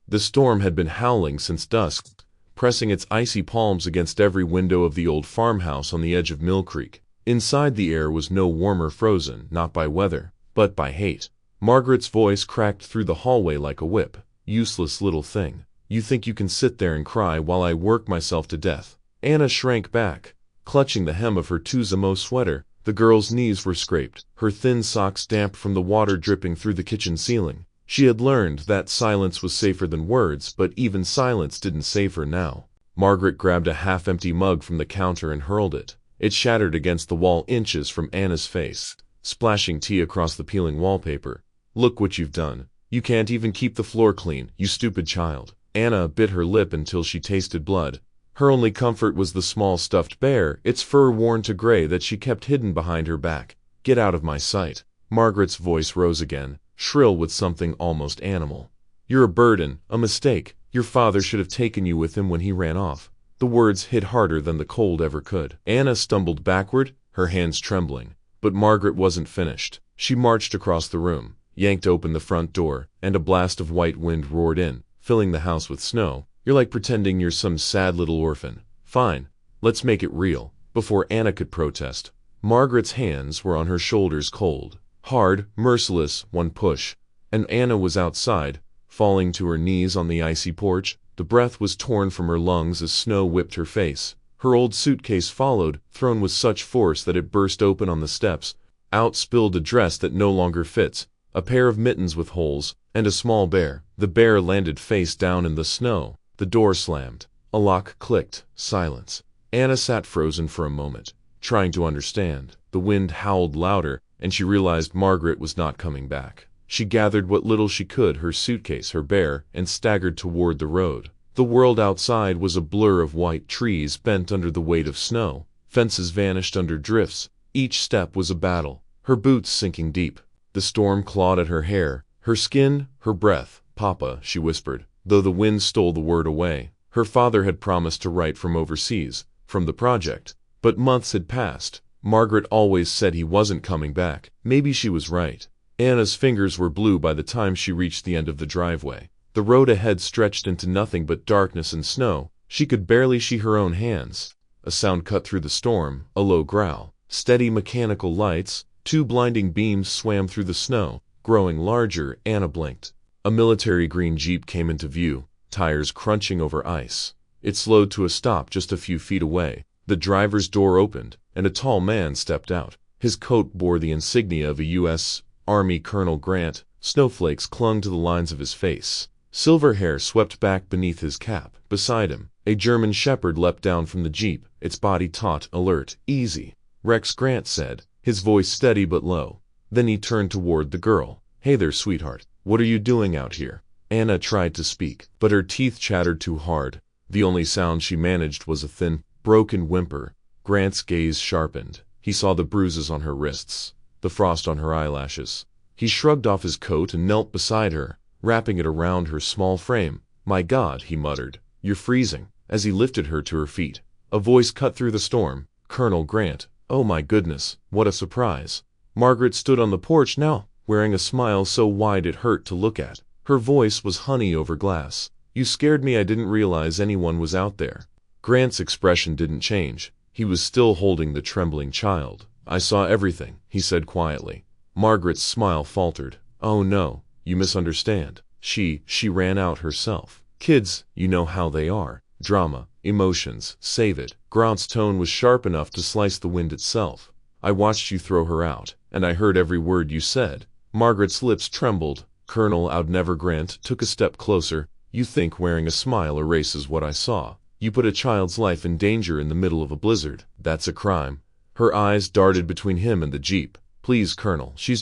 The storm had been howling since dusk, pressing its icy palms against every window of the old farmhouse on the edge of Mill Creek. Inside, the air was no warmer frozen, not by weather, but by hate. Margaret's voice cracked through the hallway like a whip. "Useless little thing. You think you can sit there and cry while I work myself to death?" Anna shrank back, clutching the hem of her Tuzamo sweater. The girl's knees were scraped, her thin socks damp from the water dripping through the kitchen ceiling. She had learned that silence was safer than words, but even silence didn't save her now. Margaret grabbed a half-empty mug from the counter and hurled it. It shattered against the wall inches from Anna's face, splashing tea across the peeling wallpaper. "Look what you've done. You can't even keep the floor clean, you stupid child." Anna bit her lip until she tasted blood. Her only comfort was the small stuffed bear, its fur worn to gray, that she kept hidden behind her back. "Get out of my sight." Margaret's voice rose again, shrill with something almost animal. "You're a burden, a mistake. Your father should have taken you with him when he ran off." The words hit harder than the cold ever could. Anna stumbled backward, her hands trembling. But Margaret wasn't finished. She marched across the room, yanked open the front door, and a blast of white wind roared in, filling the house with snow. "You're like pretending you're some sad little orphan. Fine, let's make it real." Before Anna could protest, Margaret's hands were on her shoulders, cold, hard, merciless. One push, and Anna was outside, falling to her knees on the icy porch. The breath was torn from her lungs as snow whipped her face. Her old suitcase followed, thrown with such force that it burst open on the steps. Out spilled a dress that no longer fits, a pair of mittens with holes, and a small bear. The bear landed face down in the snow. The door slammed. A lock clicked. Silence. Anna sat frozen for a moment, trying to understand. The wind howled louder, and she realized Margaret was not coming back. She gathered what little she could, her suitcase, her bear, and staggered toward the road. The world outside was a blur of white trees bent under the weight of snow. Fences vanished under drifts. Each step was a battle, her boots sinking deep. The storm clawed at her hair, her skin, her breath. "Papa," she whispered, though the wind stole the word away. Her father had promised to write from overseas, from the project. But months had passed. Margaret always said he wasn't coming back. Maybe she was right. Anna's fingers were blue by the time she reached the end of the driveway. The road ahead stretched into nothing but darkness and snow. She could barely see her own hands. A sound cut through the storm, a low growl. Steady mechanical lights. Two blinding beams swam through the snow, growing larger. Anna blinked. A military green Jeep came into view, tires crunching over ice. It slowed to a stop just a few feet away. The driver's door opened, and a tall man stepped out. His coat bore the insignia of a U.S. Army Colonel Grant. Snowflakes clung to the lines of his face. Silver hair swept back beneath his cap. Beside him, a German shepherd leapt down from the Jeep, its body taut, alert. "Easy, Rex," Grant said, his voice steady but low. Then he turned toward the girl. "Hey there, sweetheart. What are you doing out here?" Anna tried to speak, but her teeth chattered too hard. The only sound she managed was a thin, broken whimper. Grant's gaze sharpened. He saw the bruises on her wrists, the frost on her eyelashes. He shrugged off his coat and knelt beside her, wrapping it around her small frame. "My God," he muttered, "you're freezing." As he lifted her to her feet, a voice cut through the storm. "Colonel Grant. Oh my goodness, what a surprise." Margaret stood on the porch now, wearing a smile so wide it hurt to look at. Her voice was honey over glass. "You scared me. I didn't realize anyone was out there." Grant's expression didn't change. He was still holding the trembling child. "I saw everything," he said quietly. Margaret's smile faltered. "Oh no, you misunderstand. She ran out herself. Kids, you know how they are. Drama, emotions, save it." Grant's tone was sharp enough to slice the wind itself. "I watched you throw her out, and I heard every word you said." Margaret's lips trembled. Colonel Outnever Grant took a step closer. "You think wearing a smile erases what I saw. You put a child's life in danger in the middle of a blizzard. That's a crime." Her eyes darted between him and the Jeep. "Please, Colonel, she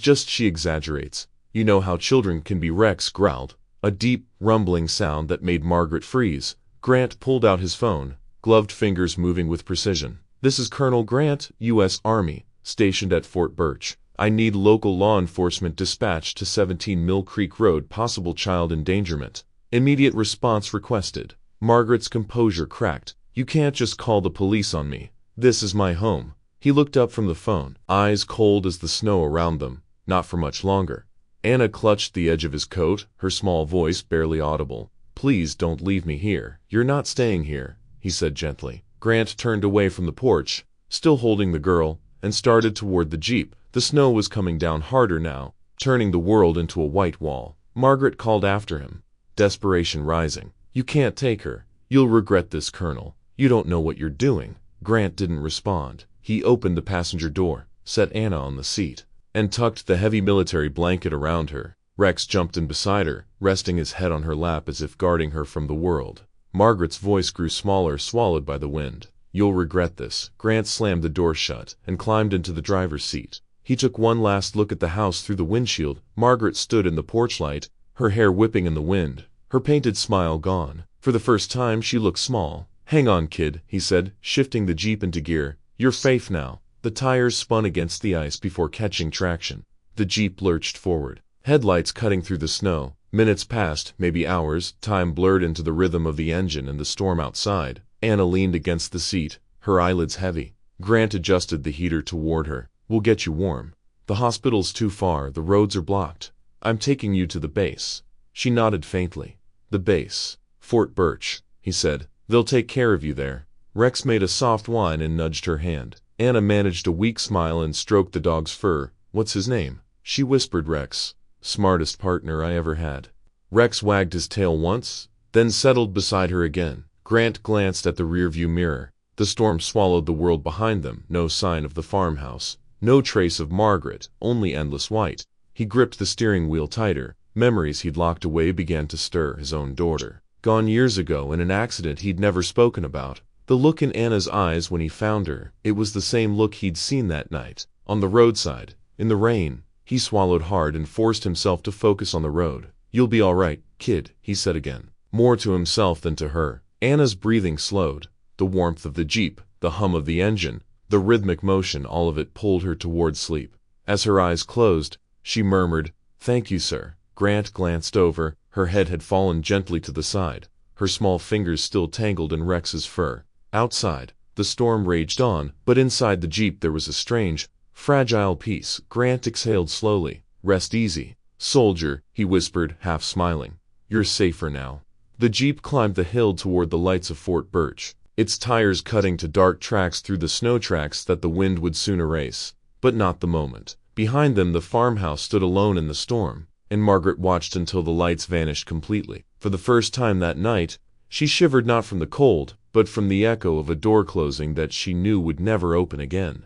exaggerates. You know how children can be." Rex growled, a deep, rumbling sound that made Margaret freeze. Grant pulled out his phone, gloved fingers moving with precision. "This is Colonel Grant, U.S. Army, stationed at Fort Birch. I need local law enforcement dispatched to 17 Mill Creek Road, possible child endangerment. Immediate response requested." Margaret's composure cracked. "You can't just call the police on me. This is my home." He looked up from the phone, eyes cold as the snow around them. "Not for much longer." Anna clutched the edge of his coat, her small voice barely audible. please don't leave me here. You're not staying here," he said gently. Grant turned away from the porch, still holding the girl, and started toward the jeep. The snow was coming down harder now, turning the world into a white wall. Margaret called after him, desperation rising. "You can't take her. You'll regret this, Colonel. You don't know what you're doing." Grant didn't respond. He opened the passenger door, set Anna on the seat, and tucked the heavy military blanket around her. Rex jumped in beside her, resting his head on her lap as if guarding her from the world. Margaret's voice grew smaller, swallowed by the wind. "You'll regret this." Grant slammed the door shut and climbed into the driver's seat. He took one last look at the house through the windshield. Margaret stood in the porch light, her hair whipping in the wind, her painted smile gone. For the first time she looked small. "Hang on, kid," he said, shifting the jeep into gear. "You're safe now." The tires spun against the ice before catching traction. The jeep lurched forward, headlights cutting through the snow. Minutes passed, maybe hours. Time blurred into the rhythm of the engine and the storm outside. Anna leaned against the seat, her eyelids heavy. Grant adjusted the heater toward her. "We'll get you warm." "The hospital's too far. The roads are blocked." "I'm taking you to the base." She nodded faintly. "The base. Fort Birch," he said. "They'll take care of you there." Rex made a soft whine and nudged her hand. Anna managed a weak smile and stroked the dog's fur. "What's his name?" she whispered. "Rex. Smartest partner I ever had." Rex wagged his tail once, then settled beside her again. Grant glanced at the rearview mirror. The storm swallowed the world behind them. No sign of the farmhouse. No trace of Margaret, only endless white. He gripped the steering wheel tighter. Memories he'd locked away began to stir. His own daughter, gone years ago in an accident he'd never spoken about. The look in Anna's eyes when he found her, it was the same look he'd seen that night, on the roadside, in the rain. He swallowed hard and forced himself to focus on the road. "You'll be all right, kid," he said again, more to himself than to her. Anna's breathing slowed. The warmth of the jeep, the hum of the engine, the rhythmic motion, all of it pulled her toward sleep. As her eyes closed, she murmured, "Thank you, sir." Grant glanced over. Her head had fallen gently to the side, her small fingers still tangled in Rex's fur. Outside, the storm raged on, but inside the jeep there was a strange, fragile peace. Grant exhaled slowly. "Rest easy, soldier," he whispered, half smiling. "You're safer now." The jeep climbed the hill toward the lights of Fort Birch, its tires cutting to dark tracks through the snow, tracks that the wind would soon erase. But not the moment. Behind them the farmhouse stood alone in the storm, and Margaret watched until the lights vanished completely. For the first time that night, she shivered, not from the cold, but from the echo of a door closing that she knew would never open again.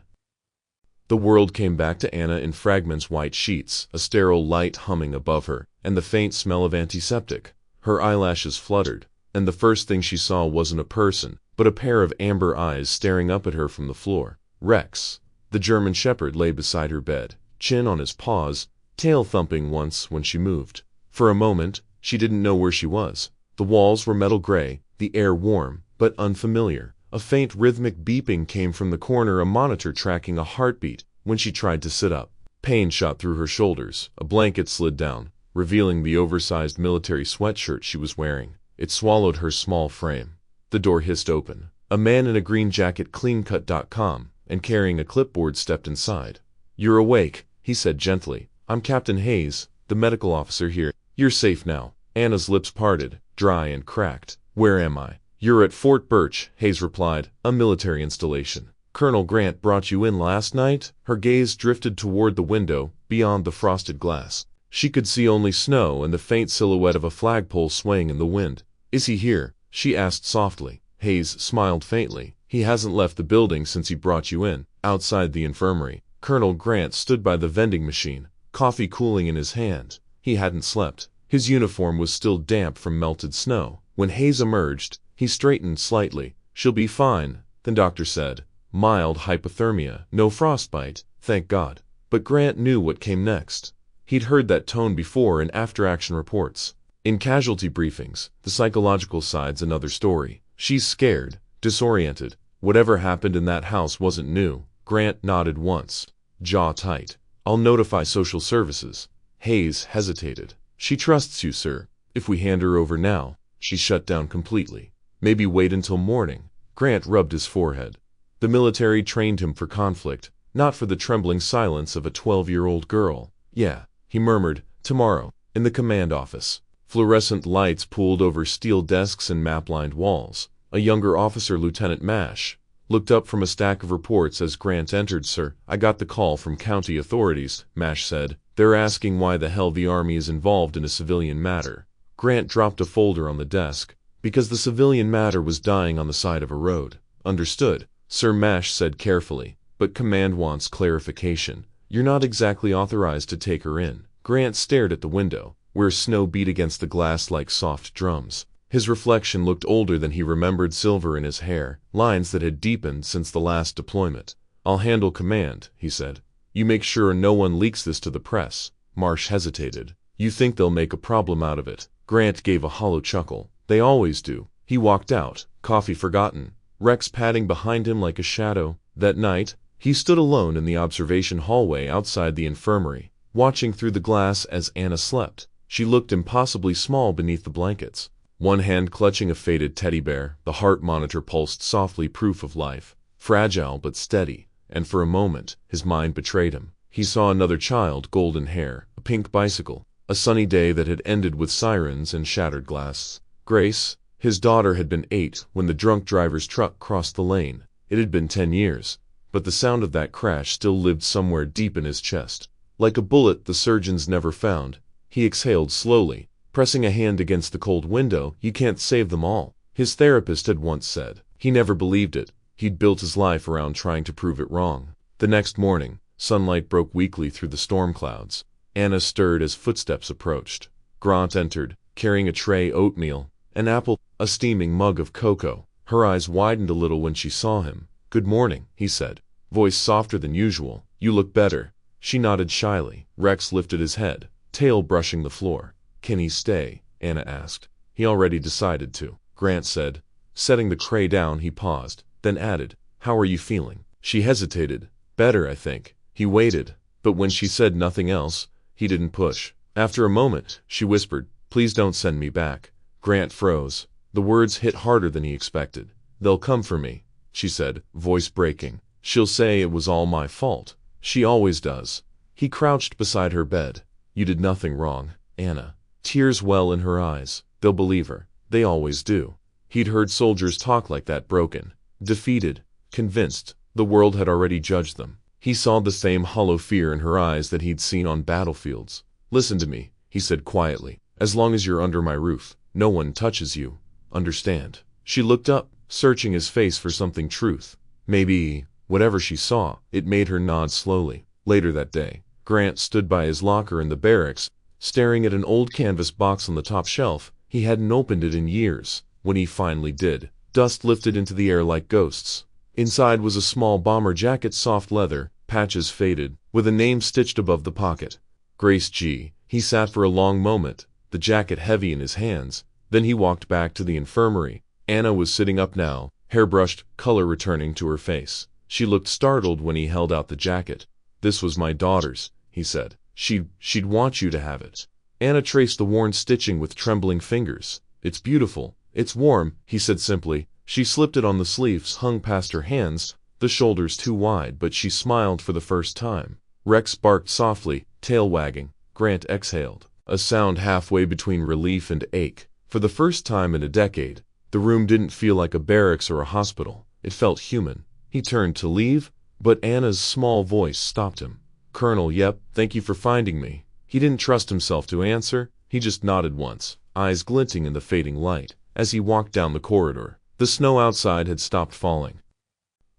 The world came back to Anna in fragments, white sheets, a sterile light humming above her, and the faint smell of antiseptic. Her eyelashes fluttered, and the first thing she saw wasn't a person, but a pair of amber eyes staring up at her from the floor. Rex, the German shepherd, lay beside her bed, chin on his paws, tail thumping once when she moved. For a moment, she didn't know where she was. The walls were metal gray, the air warm, but unfamiliar. A faint rhythmic beeping came from the corner, a monitor tracking a heartbeat. When she tried to sit up, pain shot through her shoulders. A blanket slid down, revealing the oversized military sweatshirt she was wearing. It swallowed her small frame. The door hissed open. A man in a green jacket, cleancut.com, and carrying a clipboard stepped inside. "You're awake," he said gently. "I'm Captain Hayes, the medical officer here. You're safe now." Anna's lips parted, dry and cracked. "Where am I?" "You're at Fort Birch," Hayes replied, "a military installation. Colonel Grant brought you in last night?" Her gaze drifted toward the window, beyond the frosted glass. She could see only snow and the faint silhouette of a flagpole swaying in the wind. "Is he here?" she asked softly. Hayes smiled faintly. "He hasn't left the building since he brought you in." Outside the infirmary, Colonel Grant stood by the vending machine, coffee cooling in his hand. He hadn't slept. His uniform was still damp from melted snow. When Hayes emerged, he straightened slightly. "She'll be fine," the doctor said. "Mild hypothermia, no frostbite, thank God." But Grant knew what came next. He'd heard that tone before in after-action reports. In casualty briefings, the psychological side's another story. "She's scared, disoriented. Whatever happened in that house wasn't new." Grant nodded once, jaw tight. "I'll notify social services." Hayes hesitated. "She trusts you, sir. If we hand her over now, she shut down completely. Maybe wait until morning." Grant rubbed his forehead. The military trained him for conflict, not for the trembling silence of a 12-year-old girl. "Yeah," he murmured, "tomorrow, in the command office." Fluorescent lights pooled over steel desks and map-lined walls. A younger officer, Lieutenant Mash, looked up from a stack of reports as Grant entered. "Sir, I got the call from county authorities," Mash said. "They're asking why the hell the Army is involved in a civilian matter." Grant dropped a folder on the desk. "Because the civilian matter was dying on the side of a road." "Understood," Sir Mash said carefully. "But command wants clarification. You're not exactly authorized to take her in." Grant stared at the window, where snow beat against the glass like soft drums. His reflection looked older than he remembered, silver in his hair, lines that had deepened since the last deployment. "I'll handle command," he said. "You make sure no one leaks this to the press." Marsh hesitated. "You think they'll make a problem out of it?" Grant gave a hollow chuckle. "They always do." He walked out, coffee forgotten, Rex padding behind him like a shadow. That night, he stood alone in the observation hallway outside the infirmary, watching through the glass as Anna slept. She looked impossibly small beneath the blankets. One hand clutching a faded teddy bear, the heart monitor pulsed softly, proof of life, fragile but steady, and for a moment, his mind betrayed him. He saw another child, golden hair, a pink bicycle, a sunny day that had ended with sirens and shattered glass. Grace, his daughter, had been 8 when the drunk driver's truck crossed the lane. It had been 10 years, but the sound of that crash still lived somewhere deep in his chest. Like a bullet the surgeons never found, he exhaled slowly, pressing a hand against the cold window. "You can't save them all," his therapist had once said. He never believed it. He'd built his life around trying to prove it wrong. The next morning, sunlight broke weakly through the storm clouds. Anna stirred as footsteps approached. Grant entered, carrying a tray, oatmeal, an apple, a steaming mug of cocoa. Her eyes widened a little when she saw him. "Good morning," he said, voice softer than usual. "You look better." She nodded shyly. Rex lifted his head, tail brushing the floor. "Can he stay?" Anna asked. "He already decided to," Grant said. Setting the tray down, he paused, then added, "How are you feeling?" She hesitated. "Better, I think." He waited, but when she said nothing else, he didn't push. After a moment, she whispered, "Please don't send me back." Grant froze. The words hit harder than he expected. "They'll come for me," she said, voice breaking. "She'll say it was all my fault. She always does." He crouched beside her bed. "You did nothing wrong, Anna." Tears well in her eyes. "They'll believe her. They always do." He'd heard soldiers talk like that, broken, defeated, convinced the world had already judged them. He saw the same hollow fear in her eyes that he'd seen on battlefields. "Listen to me," he said quietly. "As long as you're under my roof, no one touches you. Understand?" She looked up, searching his face for something truth. Maybe, whatever she saw, it made her nod slowly. Later that day, Grant stood by his locker in the barracks, staring at an old canvas box on the top shelf. He hadn't opened it in years. When he finally did, dust lifted into the air like ghosts. Inside was a small bomber jacket, soft leather, patches faded, with a name stitched above the pocket. Grace G. He sat for a long moment, the jacket heavy in his hands. Then he walked back to the infirmary. Anna was sitting up now, hair brushed, color returning to her face. She looked startled when he held out the jacket. "This was my daughter's," he said. She'd want you to have it." Anna traced the worn stitching with trembling fingers. "It's beautiful. It's warm," he said simply. She slipped it on the sleeves hung past her hands, the shoulders too wide, but she smiled for the first time. Rex barked softly, tail wagging. Grant exhaled, a sound halfway between relief and ache. For the first time in a decade, the room didn't feel like a barracks or a hospital. It felt human. He turned to leave, but Anna's small voice stopped him. "Colonel, yep, thank you for finding me." He didn't trust himself to answer. He just nodded once, eyes glinting in the fading light. As he walked down the corridor, the snow outside had stopped falling.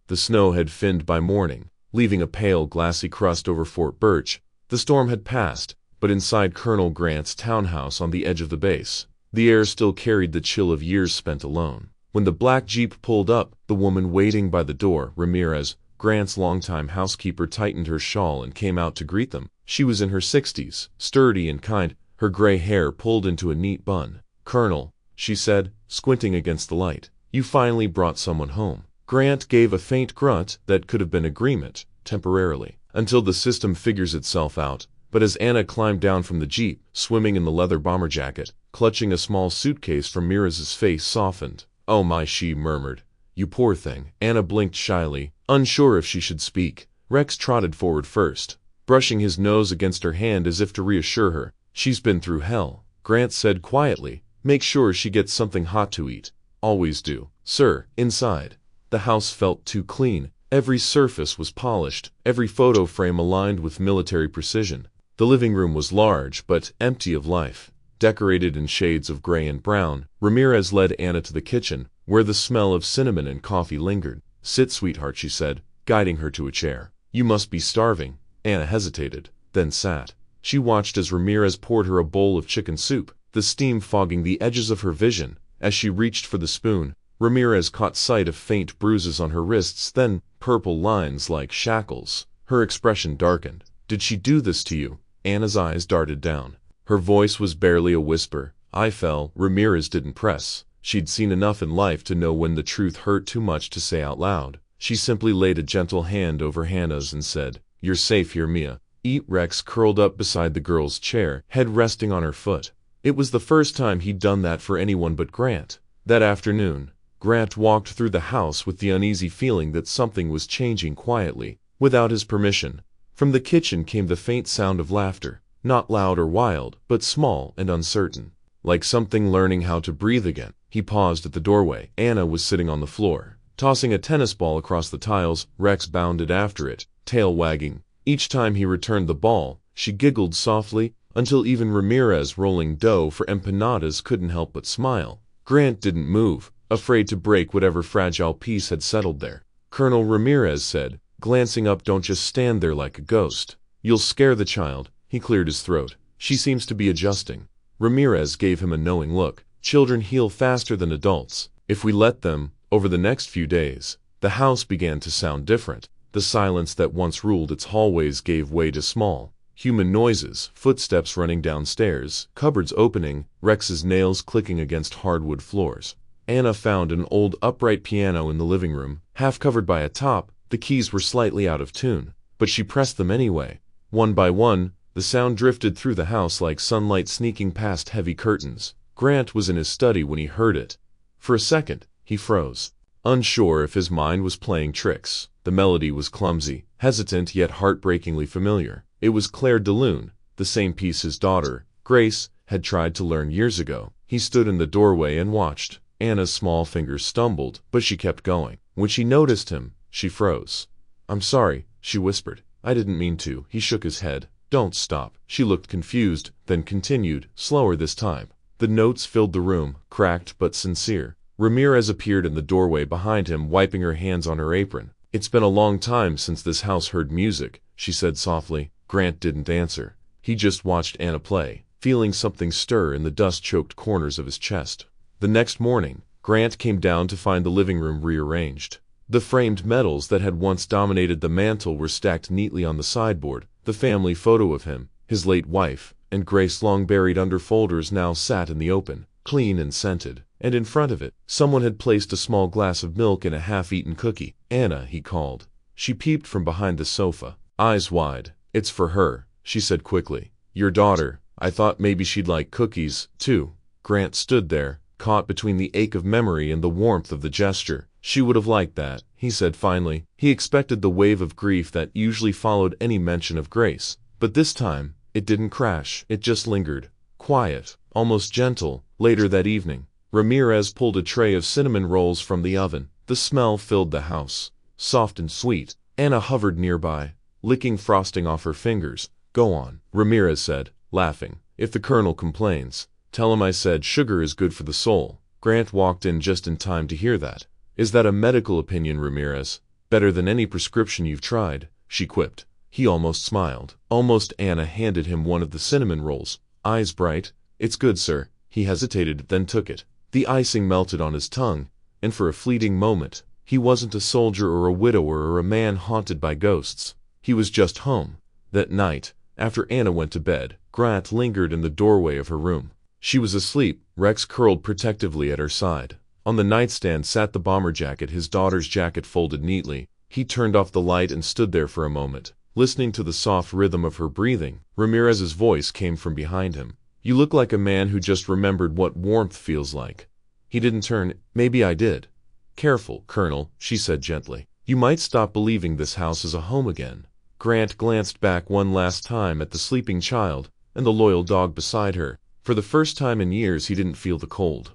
The snow had thinned by morning, leaving a pale glassy crust over Fort Birch. The storm had passed, but inside Colonel Grant's townhouse on the edge of the base, the air still carried the chill of years spent alone. When the black Jeep pulled up, the woman waiting by the door, Ramirez, Grant's longtime housekeeper, tightened her shawl and came out to greet them. She was in her 60s, sturdy and kind, her gray hair pulled into a neat bun. "Colonel," she said, squinting against the light, "you finally brought someone home." Grant gave a faint grunt that could have been agreement, temporarily, until the system figures itself out. But as Anna climbed down from the Jeep, swimming in the leather bomber jacket, clutching a small suitcase, Ramirez's face softened. "Oh my," she murmured. "You poor thing." Anna blinked shyly, unsure if she should speak. Rex trotted forward first, brushing his nose against her hand as if to reassure her. "She's been through hell, Grant said quietly. Make sure she gets something hot to eat. Always do. Sir. Inside, the house felt too clean. Every surface was polished, every photo frame aligned with military precision. The living room was large, but empty of life. Decorated in shades of gray and brown, Ramirez led Anna to the kitchen, where the smell of cinnamon and coffee lingered. Sit, sweetheart, she said, guiding her to a chair. You must be starving. Anna hesitated, then sat. She watched as Ramirez poured her a bowl of chicken soup, the steam fogging the edges of her vision. As she reached for the spoon, Ramirez caught sight of faint bruises on her wrists, then purple lines like shackles. Her expression darkened. Did she do this to you? Anna's eyes darted down. Her voice was barely a whisper. I fell. Ramirez didn't press. She'd seen enough in life to know when the truth hurt too much to say out loud. She simply laid a gentle hand over Hannah's and said, You're safe here, Mia. Eat. Rex curled up beside the girl's chair, head resting on her foot. It was the first time he'd done that for anyone but Grant. That afternoon, Grant walked through the house with the uneasy feeling that something was changing quietly, without his permission. From the kitchen came the faint sound of laughter, not loud or wild, but small and uncertain, like something learning how to breathe again. He paused at the doorway. Anna was sitting on the floor, tossing a tennis ball across the tiles. Rex bounded after it, tail wagging. Each time he returned the ball, she giggled softly, until even Ramirez rolling dough for empanadas couldn't help but smile. Grant didn't move, afraid to break whatever fragile peace had settled there. Colonel Ramirez said, glancing up, don't just stand there like a ghost. You'll scare the child. He cleared his throat. She seems to be adjusting. Ramirez gave him a knowing look. Children heal faster than adults, if we let them. Over the next few days, the house began to sound different. The silence that once ruled its hallways gave way to small, human noises, footsteps running downstairs, cupboards opening, Rex's nails clicking against hardwood floors. Anna found an old upright piano in the living room, half covered by a top. The keys were slightly out of tune, but she pressed them anyway. One by one, the sound drifted through the house like sunlight sneaking past heavy curtains. Grant was in his study when he heard it. For a second, he froze, unsure if his mind was playing tricks. The melody was clumsy, hesitant yet heartbreakingly familiar. It was Claire de Lune, the same piece his daughter, Grace, had tried to learn years ago. He stood in the doorway and watched. Anna's small fingers stumbled, but she kept going. When she noticed him, she froze. I'm sorry, she whispered. I didn't mean to. He shook his head. Don't stop. She looked confused, then continued, slower this time. The notes filled the room, cracked but sincere. Ramirez appeared in the doorway behind him, wiping her hands on her apron. It's been a long time since this house heard music, she said softly. Grant didn't answer. He just watched Anna play, feeling something stir in the dust-choked corners of his chest. The next morning, Grant came down to find the living room rearranged. The framed medals that had once dominated the mantel were stacked neatly on the sideboard. The family photo of him, his late wife, and Grace, long buried under folders, now sat in the open, clean and scented. And in front of it, someone had placed a small glass of milk and a half-eaten cookie. Anna, he called. She peeped from behind the sofa, eyes wide. It's for her, she said quickly. Your daughter. I thought maybe she'd like cookies, too. Grant stood there, caught between the ache of memory and the warmth of the gesture. She would have liked that, he said finally. He expected the wave of grief that usually followed any mention of Grace. But this time, it didn't crash. It just lingered. Quiet, almost gentle. Later that evening, Ramirez pulled a tray of cinnamon rolls from the oven. The smell filled the house, soft and sweet. Anna hovered nearby, licking frosting off her fingers. Go on, Ramirez said, laughing. If the colonel complains, tell him I said sugar is good for the soul. Grant walked in just in time to hear that. Is that a medical opinion, Ramirez? Better than any prescription you've tried, she quipped. He almost smiled. Almost. Anna handed him one of the cinnamon rolls, eyes bright. It's good, sir. He hesitated, then took it. The icing melted on his tongue, and for a fleeting moment, he wasn't a soldier or a widower or a man haunted by ghosts. He was just home. That night, after Anna went to bed, Grant lingered in the doorway of her room. She was asleep, Rex curled protectively at her side. On the nightstand sat the bomber jacket, his daughter's jacket folded neatly. He turned off the light and stood there for a moment, listening to the soft rhythm of her breathing. Ramirez's voice came from behind him. You look like a man who just remembered what warmth feels like. He didn't turn. Maybe I did. Careful, Colonel, she said gently. You might stop believing this house is a home again. Grant glanced back one last time at the sleeping child and the loyal dog beside her. For the first time in years he didn't feel the cold.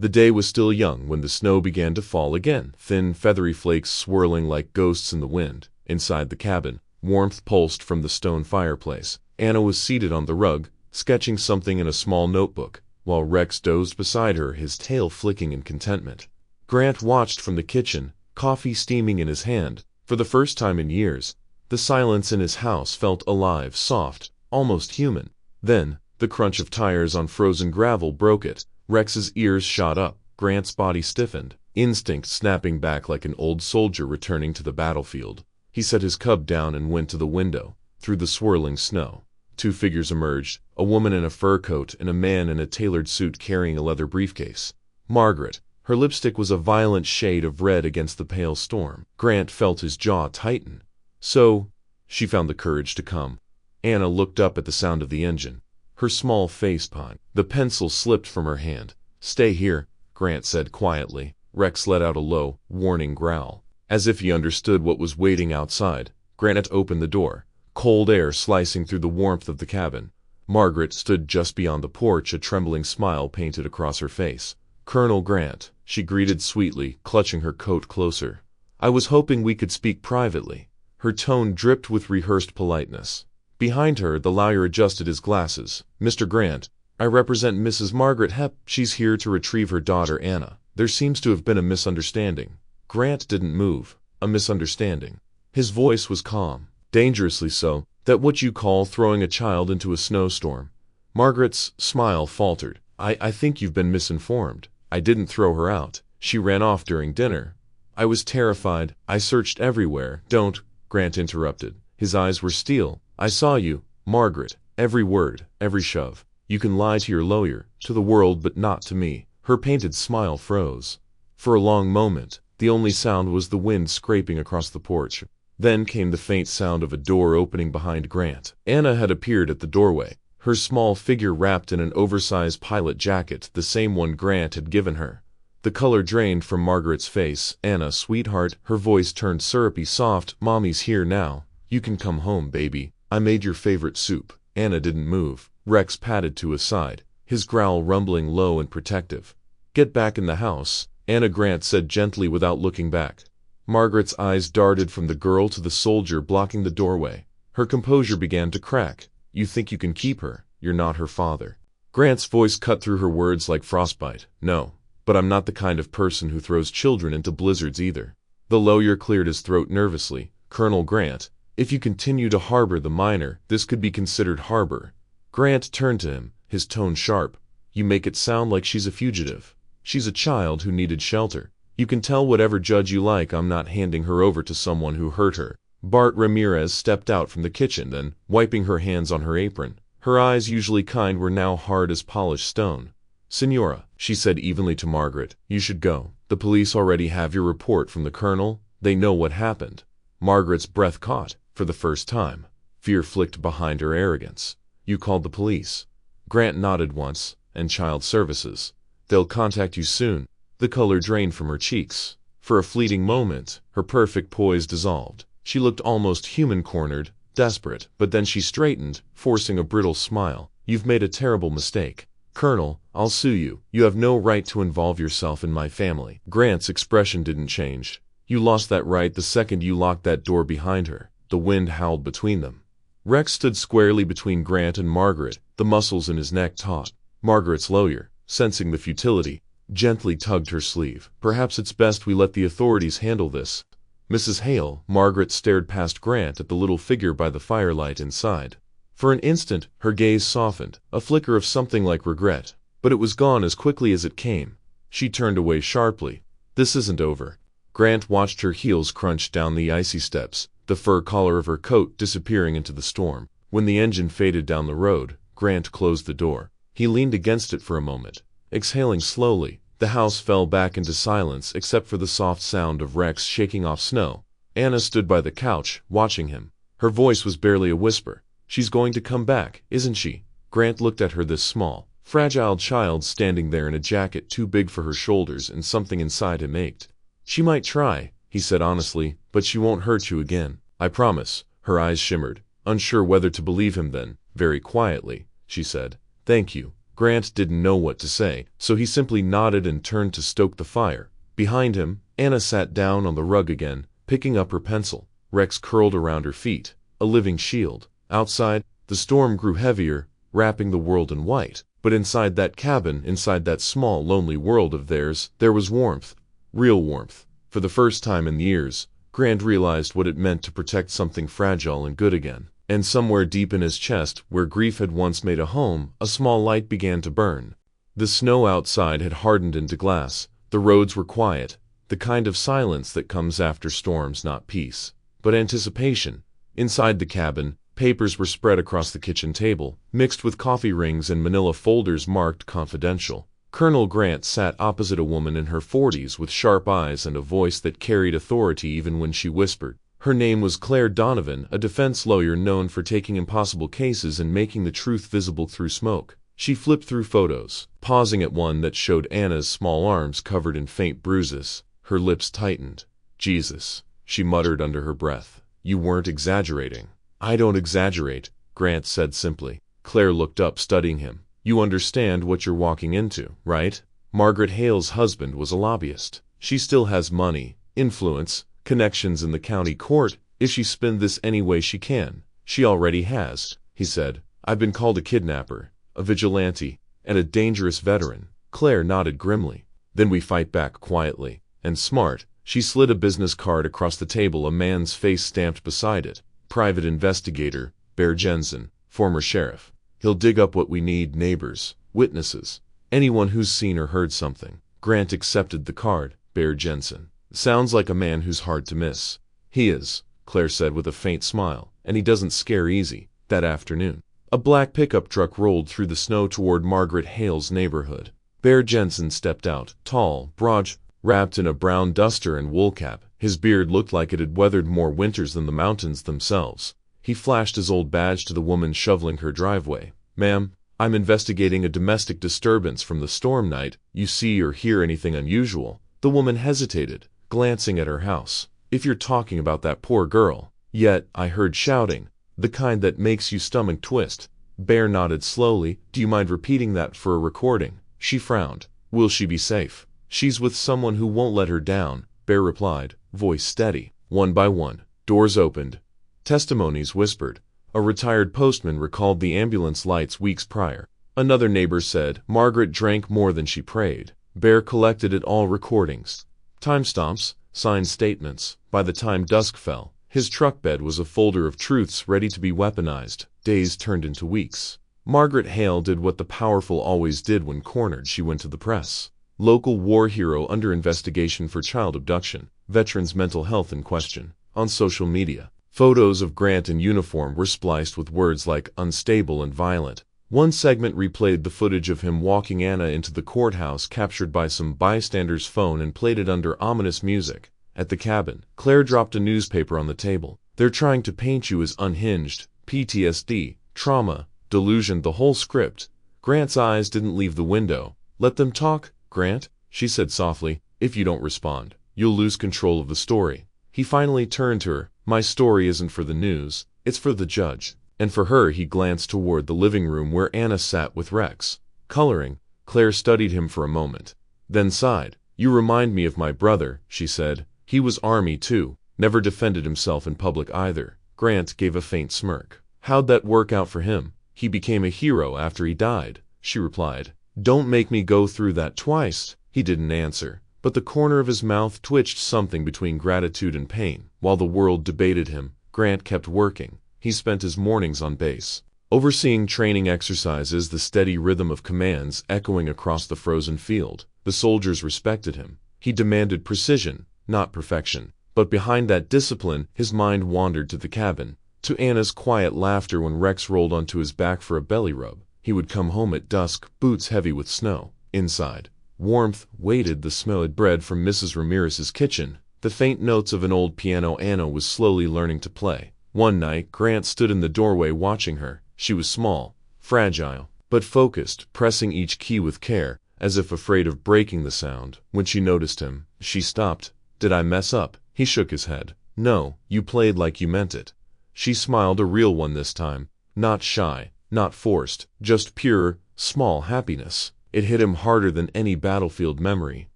The day was still young when the snow began to fall again, thin, feathery flakes swirling like ghosts in the wind. Inside the cabin, warmth pulsed from the stone fireplace. Anna was seated on the rug, sketching something in a small notebook, while Rex dozed beside her, his tail flicking in contentment. Grant watched from the kitchen, coffee steaming in his hand. For the first time in years, the silence in his house felt alive, soft, almost human. Then, the crunch of tires on frozen gravel broke it. Rex's ears shot up, Grant's body stiffened, instinct snapping back like an old soldier returning to the battlefield. He set his cub down and went to the window. Through the swirling snow, two figures emerged, a woman in a fur coat and a man in a tailored suit carrying a leather briefcase. Margaret. Her lipstick was a violent shade of red against the pale storm. Grant felt his jaw tighten. So, she found the courage to come. Anna looked up at the sound of the engine. Her small face pined. The pencil slipped from her hand. "Stay here," Grant said quietly. Rex let out a low, warning growl. As if he understood what was waiting outside, Grant opened the door, cold air slicing through the warmth of the cabin. Margaret stood just beyond the porch, a trembling smile painted across her face. "Colonel Grant," she greeted sweetly, clutching her coat closer. "I was hoping we could speak privately." Her tone dripped with rehearsed politeness. Behind her, the lawyer adjusted his glasses. "Mr. Grant, I represent Mrs. Margaret Hep. She's here to retrieve her daughter Anna. There seems to have been a misunderstanding." Grant didn't move. A misunderstanding. His voice was calm. "Dangerously so. That what you call throwing a child into a snowstorm?" Margaret's smile faltered. I think you've been misinformed. I didn't throw her out. She ran off during dinner. I was terrified. I searched everywhere." "Don't," Grant interrupted. His eyes were steel. "I saw you, Margaret. Every word, every shove. You can lie to your lawyer, to the world, but not to me." Her painted smile froze. For a long moment, the only sound was the wind scraping across the porch. Then came the faint sound of a door opening behind Grant. Anna had appeared at the doorway, her small figure wrapped in an oversized pilot jacket, the same one Grant had given her. The color drained from Margaret's face. "Anna, sweetheart," her voice turned syrupy soft, "Mommy's here now. You can come home, baby. I made your favorite soup." Anna didn't move. Rex padded to his side, his growl rumbling low and protective. "Get back in the house," Anna, Grant said gently without looking back. Margaret's eyes darted from the girl to the soldier blocking the doorway. Her composure began to crack. "You think you can keep her? You're not her father." Grant's voice cut through her words like frostbite. "No, but I'm not the kind of person who throws children into blizzards either." The lawyer cleared his throat nervously. "Colonel Grant, if you continue to harbor the minor, this could be considered harbor." Grant turned to him, his tone sharp. "You make it sound like she's a fugitive. She's a child who needed shelter. You can tell whatever judge you like I'm not handing her over to someone who hurt her." Bart Ramirez stepped out from the kitchen, then, wiping her hands on her apron. Her eyes, usually kind, were now hard as polished stone. "Senora," she said evenly to Margaret, "you should go. The police already have your report from the colonel. They know what happened." Margaret's breath caught. For the first time, fear flicked behind her arrogance. "You called the police?" Grant nodded once. "And child services. They'll contact you soon." The color drained from her cheeks. For a fleeting moment, her perfect poise dissolved. She looked almost human-cornered, desperate, but then she straightened, forcing a brittle smile. "You've made a terrible mistake. Colonel, I'll sue you. You have no right to involve yourself in my family." Grant's expression didn't change. "You lost that right the second you locked that door behind her." The wind howled between them. Rex stood squarely between Grant and Margaret, the muscles in his neck taut. Margaret's lawyer, sensing the futility, gently tugged her sleeve. "Perhaps it's best we let the authorities handle this." "Mrs. Hale," Margaret stared past Grant at the little figure by the firelight inside. For an instant, her gaze softened, a flicker of something like regret. But it was gone as quickly as it came. She turned away sharply. "This isn't over." Grant watched her heels crunch down the icy steps, the fur collar of her coat disappearing into the storm. When the engine faded down the road, Grant closed the door. He leaned against it for a moment. Exhaling slowly, the house fell back into silence except for the soft sound of Rex shaking off snow. Anna stood by the couch, watching him. Her voice was barely a whisper. "She's going to come back, isn't she?" Grant looked at her, this small, fragile child standing there in a jacket too big for her shoulders, and something inside him ached. "She might try," he said honestly, "but she won't hurt you again. I promise." Her eyes shimmered, unsure whether to believe him then. "Very quietly," she said. "Thank you." Grant didn't know what to say, so he simply nodded and turned to stoke the fire. Behind him, Anna sat down on the rug again, picking up her pencil. Rex curled around her feet, a living shield. Outside, the storm grew heavier, wrapping the world in white. But inside that cabin, inside that small, lonely world of theirs, there was warmth. Real warmth. For the first time in years, Grant realized what it meant to protect something fragile and good again. And somewhere deep in his chest, where grief had once made a home, a small light began to burn. The snow outside had hardened into glass. The roads were quiet, the kind of silence that comes after storms, not peace, but anticipation. Inside the cabin, papers were spread across the kitchen table, mixed with coffee rings and manila folders marked confidential. Colonel Grant sat opposite a woman in her 40s with sharp eyes and a voice that carried authority even when she whispered. Her name was Claire Donovan, a defense lawyer known for taking impossible cases and making the truth visible through smoke. She flipped through photos, pausing at one that showed Anna's small arms covered in faint bruises. Her lips tightened. "Jesus," she muttered under her breath. "You weren't exaggerating." "I don't exaggerate," Grant said simply. Claire looked up, studying him. "You understand what you're walking into, right? Margaret Hale's husband was a lobbyist. She still has money, influence, connections in the county court. If she spins this any way she can, she already has," he said. "I've been called a kidnapper, a vigilante, and a dangerous veteran." Claire nodded grimly. "Then we fight back quietly and smart." She slid a business card across the table, a man's face stamped beside it. "Private investigator, Bear Jensen, former sheriff. He'll dig up what we need: neighbors, witnesses, anyone who's seen or heard something." Grant accepted the card. Bear Jensen. "Sounds like a man who's hard to miss." "He is," Claire said with a faint smile, "and he doesn't scare easy." That afternoon, a black pickup truck rolled through the snow toward Margaret Hale's neighborhood. Bear Jensen stepped out, tall, broad, wrapped in a brown duster and wool cap. His beard looked like it had weathered more winters than the mountains themselves. He flashed his old badge to the woman shoveling her driveway. "Ma'am, I'm investigating a domestic disturbance from the storm night. You see or hear anything unusual?" The woman hesitated, glancing at her house. "If you're talking about that poor girl." "Yet, I heard shouting, the kind that makes you stomach twist." Bear nodded slowly. "Do you mind repeating that for a recording?" She frowned. "Will she be safe?" "She's with someone who won't let her down," Bear replied, voice steady. One by one, doors opened. Testimonies whispered. A retired postman recalled the ambulance lights weeks prior. Another neighbor said Margaret drank more than she prayed. Bear collected it all: recordings, timestamps, signed statements. By the time dusk fell, his truck bed was a folder of truths ready to be weaponized. Days turned into weeks. Margaret Hale did what the powerful always did when cornered. She went to the press. Local war hero under investigation for child abduction. Veterans' mental health in question. On social media, photos of Grant in uniform were spliced with words like unstable and violent. One segment replayed the footage of him walking Anna into the courthouse, captured by some bystander's phone and played it under ominous music. At the cabin, Claire dropped a newspaper on the table. "They're trying to paint you as unhinged, PTSD, trauma, delusion, the whole script." Grant's eyes didn't leave the window. "Let them talk, Grant," she said softly. "If you don't respond, you'll lose control of the story." He finally turned to her. "My story isn't for the news, it's for the judge." And for her. He glanced toward the living room where Anna sat with Rex, coloring. Claire studied him for a moment, then sighed. "You remind me of my brother," she said. "He was Army too, never defended himself in public either." Grant gave a faint smirk. "How'd that work out for him?" "He became a hero after he died," she replied. "Don't make me go through that twice." He didn't answer, but the corner of his mouth twitched, something between gratitude and pain. While the world debated him, Grant kept working. He spent his mornings on base, overseeing training exercises, the steady rhythm of commands echoing across the frozen field. The soldiers respected him. He demanded precision, not perfection. But behind that discipline, his mind wandered to the cabin, to Anna's quiet laughter when Rex rolled onto his back for a belly rub. He would come home at dusk, boots heavy with snow. Inside, warmth waited, the smell of bread from Mrs. Ramirez's kitchen, the faint notes of an old piano Anna was slowly learning to play. One night, Grant stood in the doorway watching her. She was small, fragile, but focused, pressing each key with care, as if afraid of breaking the sound. When she noticed him, she stopped. "Did I mess up?" He shook his head. "No, you played like you meant it." She smiled, a real one this time. Not shy, not forced, just pure, small happiness. It hit him harder than any battlefield memory.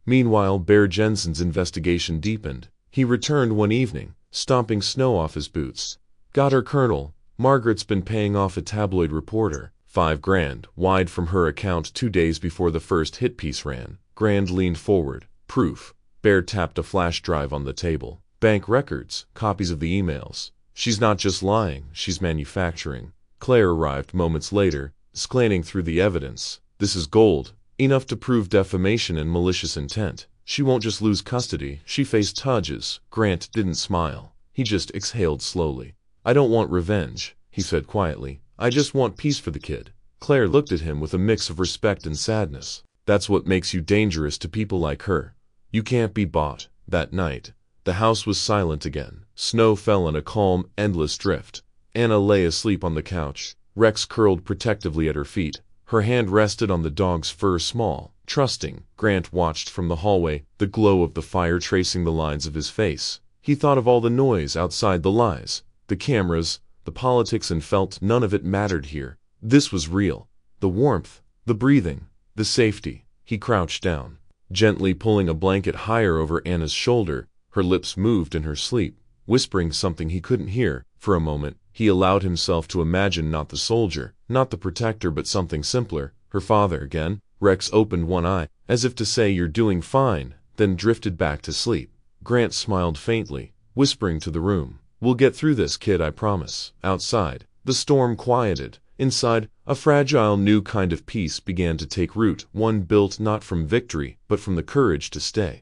Meanwhile, Bear Jensen's investigation deepened. He returned one evening, stomping snow off his boots. "Got her, Colonel. Margaret's been paying off a tabloid reporter. $5,000 wide from her account 2 days before the first hit piece ran." Grand leaned forward. "Proof." Bear tapped a flash drive on the table. "Bank records, copies of the emails. She's not just lying, she's manufacturing." Claire arrived moments later, scanning through the evidence. "This is gold. Enough to prove defamation and malicious intent. She won't just lose custody, she faced charges." Grant didn't smile. He just exhaled slowly. "I don't want revenge," he said quietly. "I just want peace for the kid." Claire looked at him with a mix of respect and sadness. "That's what makes you dangerous to people like her. You can't be bought." That night, the house was silent again. Snow fell in a calm, endless drift. Anna lay asleep on the couch. Rex curled protectively at her feet. Her hand rested on the dog's fur, small, trusting. Grant watched from the hallway, the glow of the fire tracing the lines of his face. He thought of all the noise outside, the lies, the cameras, the politics, and felt none of it mattered here. This was real. The warmth, the breathing, the safety. He crouched down, gently pulling a blanket higher over Anna's shoulder. Her lips moved in her sleep, whispering something he couldn't hear. For a moment, he allowed himself to imagine not the soldier, not the protector, but something simpler. Her father again. Rex opened one eye, as if to say, "You're doing fine," then drifted back to sleep. Grant smiled faintly, whispering to the room, "We'll get through this, kid, I promise." Outside, the storm quieted. Inside, a fragile new kind of peace began to take root, one built not from victory, but from the courage to stay.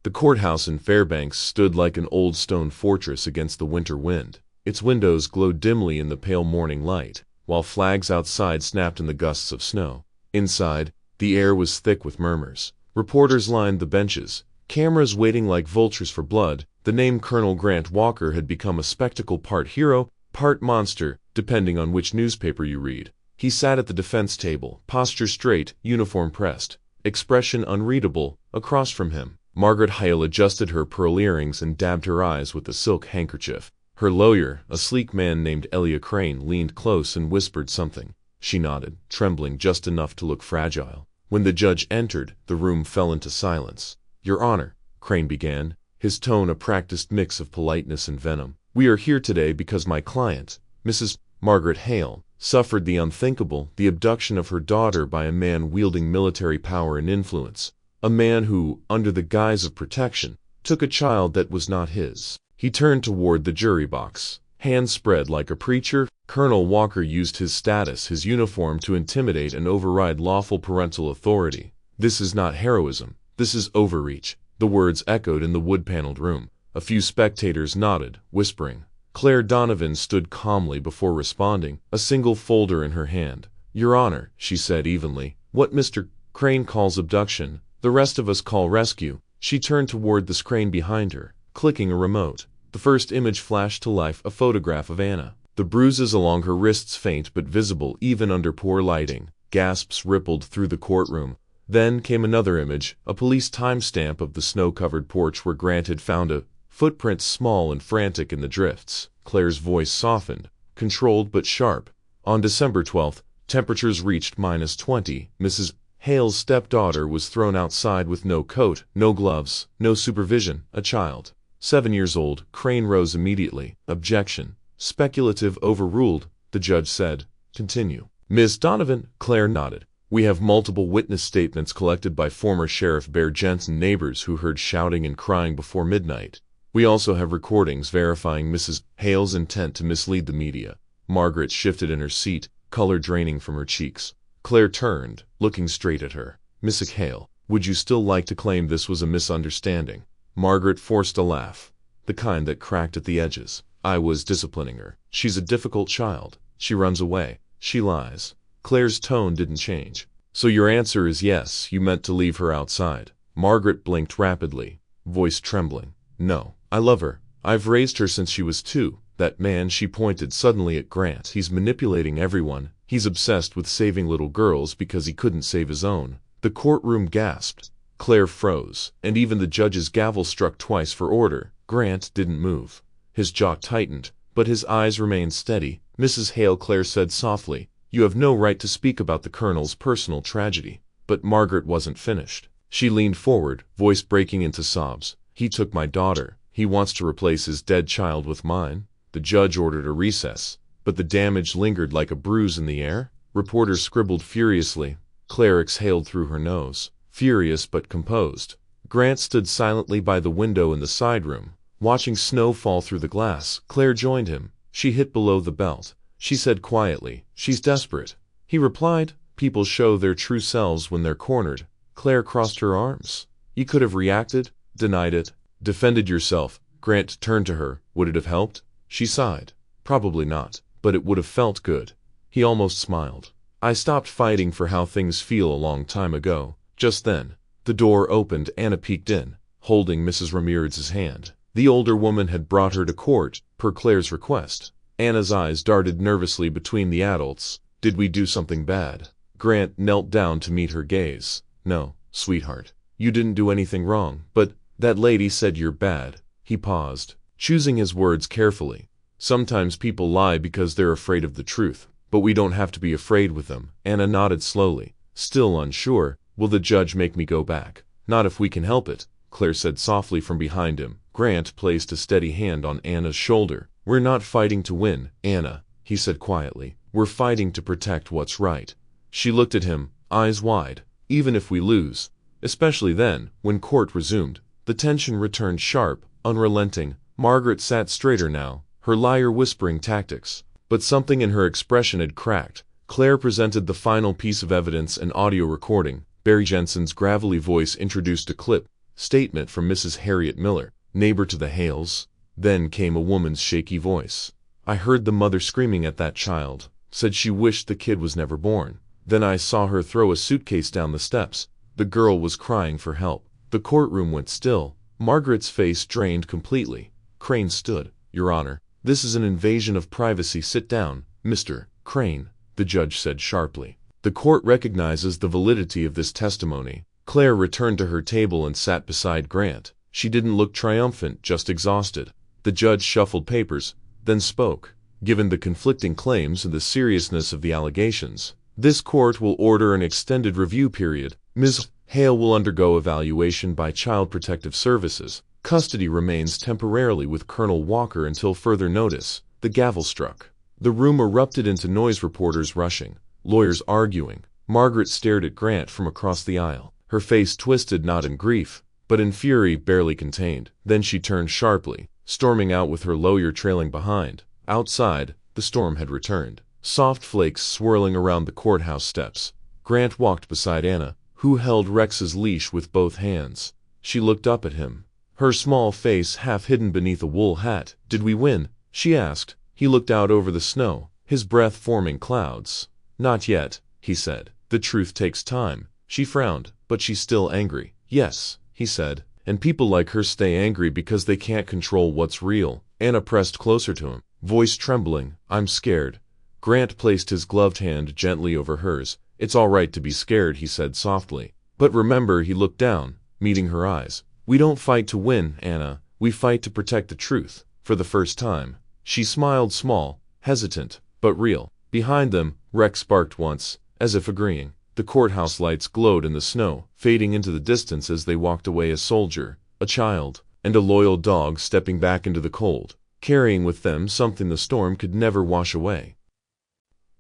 The courthouse in Fairbanks stood like an old stone fortress against the winter wind. Its windows glowed dimly in the pale morning light, while flags outside snapped in the gusts of snow. Inside, the air was thick with murmurs. Reporters lined the benches, cameras waiting like vultures for blood. The name Colonel Grant Walker had become a spectacle, part hero, part monster, depending on which newspaper you read. He sat at the defense table, posture straight, uniform pressed, expression unreadable. Across from him, Margaret Hale adjusted her pearl earrings and dabbed her eyes with a silk handkerchief. Her lawyer, a sleek man named Elia Crane, leaned close and whispered something. She nodded, trembling just enough to look fragile. When the judge entered, the room fell into silence. "Your Honor," Crane began, his tone a practiced mix of politeness and venom, "we are here today because my client, Mrs. Margaret Hale, suffered the unthinkable, the abduction of her daughter by a man wielding military power and influence. A man who, under the guise of protection, took a child that was not his." He turned toward the jury box, hands spread like a preacher. "Colonel Walker used his status, his uniform, to intimidate and override lawful parental authority. This is not heroism. This is overreach." The words echoed in the wood-paneled room. A few spectators nodded, whispering. Claire Donovan stood calmly before responding, a single folder in her hand. "Your Honor," she said evenly, "what Mr. Crane calls abduction, the rest of us call rescue." She turned toward the screen behind her, clicking a remote. The first image flashed to life, a photograph of Anna. The bruises along her wrists faint but visible even under poor lighting. Gasps rippled through the courtroom. Then came another image, a police timestamp of the snow-covered porch where Grant had found a footprint, small and frantic in the drifts. Claire's voice softened, controlled but sharp. "On December 12th, temperatures reached -20. Mrs. Hale's stepdaughter was thrown outside with no coat, no gloves, no supervision, a child 7 years old." Crane rose immediately. "Objection. Speculative, overruled," the judge said. "Continue." "Miss Donovan," Claire nodded. "We have multiple witness statements collected by former Sheriff Bear Jensen neighbors who heard shouting and crying before midnight. We also have recordings verifying Mrs. Hale's intent to mislead the media." Margaret shifted in her seat, color draining from her cheeks. Claire turned, looking straight at her. "Mrs. Hale, would you still like to claim this was a misunderstanding?" Margaret forced a laugh, the kind that cracked at the edges. "I was disciplining her. She's a difficult child. She runs away. She lies." Claire's tone didn't change. "So your answer is yes, you meant to leave her outside." Margaret blinked rapidly, voice trembling. "No, I love her. I've raised her since she was 2. That man," she pointed suddenly at Grant, "he's manipulating everyone. He's obsessed with saving little girls because he couldn't save his own." The courtroom gasped. Claire froze, and even the judge's gavel struck twice for order. Grant didn't move. His jaw tightened, but his eyes remained steady. "Mrs. Hale," Claire said softly, You have no right to speak about the Colonel's personal tragedy. But Margaret wasn't finished. She leaned forward, voice breaking into sobs. He took my daughter. He wants to replace his dead child with mine. The judge ordered a recess, but the damage lingered like a bruise in the air. Reporters scribbled furiously. Claire exhaled through her nose, furious but composed. Grant stood silently by the window in the side room, watching snow fall through the glass. Claire joined him. She hit below the belt. She said quietly, "She's desperate." He replied, "People show their true selves when they're cornered." Claire crossed her arms. "You could have reacted, denied it, defended yourself." Grant turned to her. "Would it have helped?" She sighed. "Probably not, but it would have felt good." He almost smiled. "I stopped fighting for how things feel a long time ago." Just then, the door opened. Anna peeked in, holding Mrs. Ramirez's hand. The older woman had brought her to court, per Claire's request. Anna's eyes darted nervously between the adults. "Did we do something bad?" Grant knelt down to meet her gaze. "No, sweetheart. You didn't do anything wrong, but that lady said you're bad." He paused, choosing his words carefully. "Sometimes people lie because they're afraid of the truth, but we don't have to be afraid with them." Anna nodded slowly, still unsure. "Will the judge make me go back?" "Not if we can help it," Claire said softly from behind him. Grant placed a steady hand on Anna's shoulder. "We're not fighting to win, Anna," he said quietly. "We're fighting to protect what's right." She looked at him, eyes wide. "Even if we lose." Especially then, when court resumed, the tension returned sharp, unrelenting. Margaret sat straighter now, her liar whispering tactics. But something in her expression had cracked. Claire presented the final piece of evidence, an audio recording. Barry Jensen's gravelly voice introduced a clip, statement from Mrs. Harriet Miller, neighbor to the Hales. Then came a woman's shaky voice. "I heard the mother screaming at that child, said she wished the kid was never born. Then I saw her throw a suitcase down the steps. The girl was crying for help." The courtroom went still. Margaret's face drained completely. Crane stood. "Your Honor, this is an invasion of privacy. Sit down, Mr. Crane," the judge said sharply. "The court recognizes the validity of this testimony." Claire returned to her table and sat beside Grant. She didn't look triumphant, just exhausted. The judge shuffled papers, then spoke. "Given the conflicting claims and the seriousness of the allegations, this court will order an extended review period. Ms. Hale will undergo evaluation by Child Protective Services. Custody remains temporarily with Colonel Walker until further notice." The gavel struck. The room erupted into noise, reporters rushing, lawyers arguing. Margaret stared at Grant from across the aisle, her face twisted not in grief, but in fury barely contained. Then she turned sharply, storming out with her lawyer trailing behind. Outside, the storm had returned, soft flakes swirling around the courthouse steps. Grant walked beside Anna, who held Rex's leash with both hands. She looked up at him, her small face half hidden beneath a wool hat. "Did we win?" she asked. He looked out over the snow, his breath forming clouds. "Not yet," he said. "The truth takes time." She frowned, but she's still angry. "Yes," he said, "and people like her stay angry because they can't control what's real." Anna pressed closer to him, voice trembling. "I'm scared." Grant placed his gloved hand gently over hers. "It's all right to be scared," he said softly. "But remember," he looked down, meeting her eyes. "We don't fight to win, Anna. We fight to protect the truth." For the first time, she smiled, small, hesitant, but real. Behind them, Rex barked once, as if agreeing. The courthouse lights glowed in the snow, fading into the distance as they walked away. A soldier, a child, and a loyal dog stepping back into the cold, carrying with them something the storm could never wash away.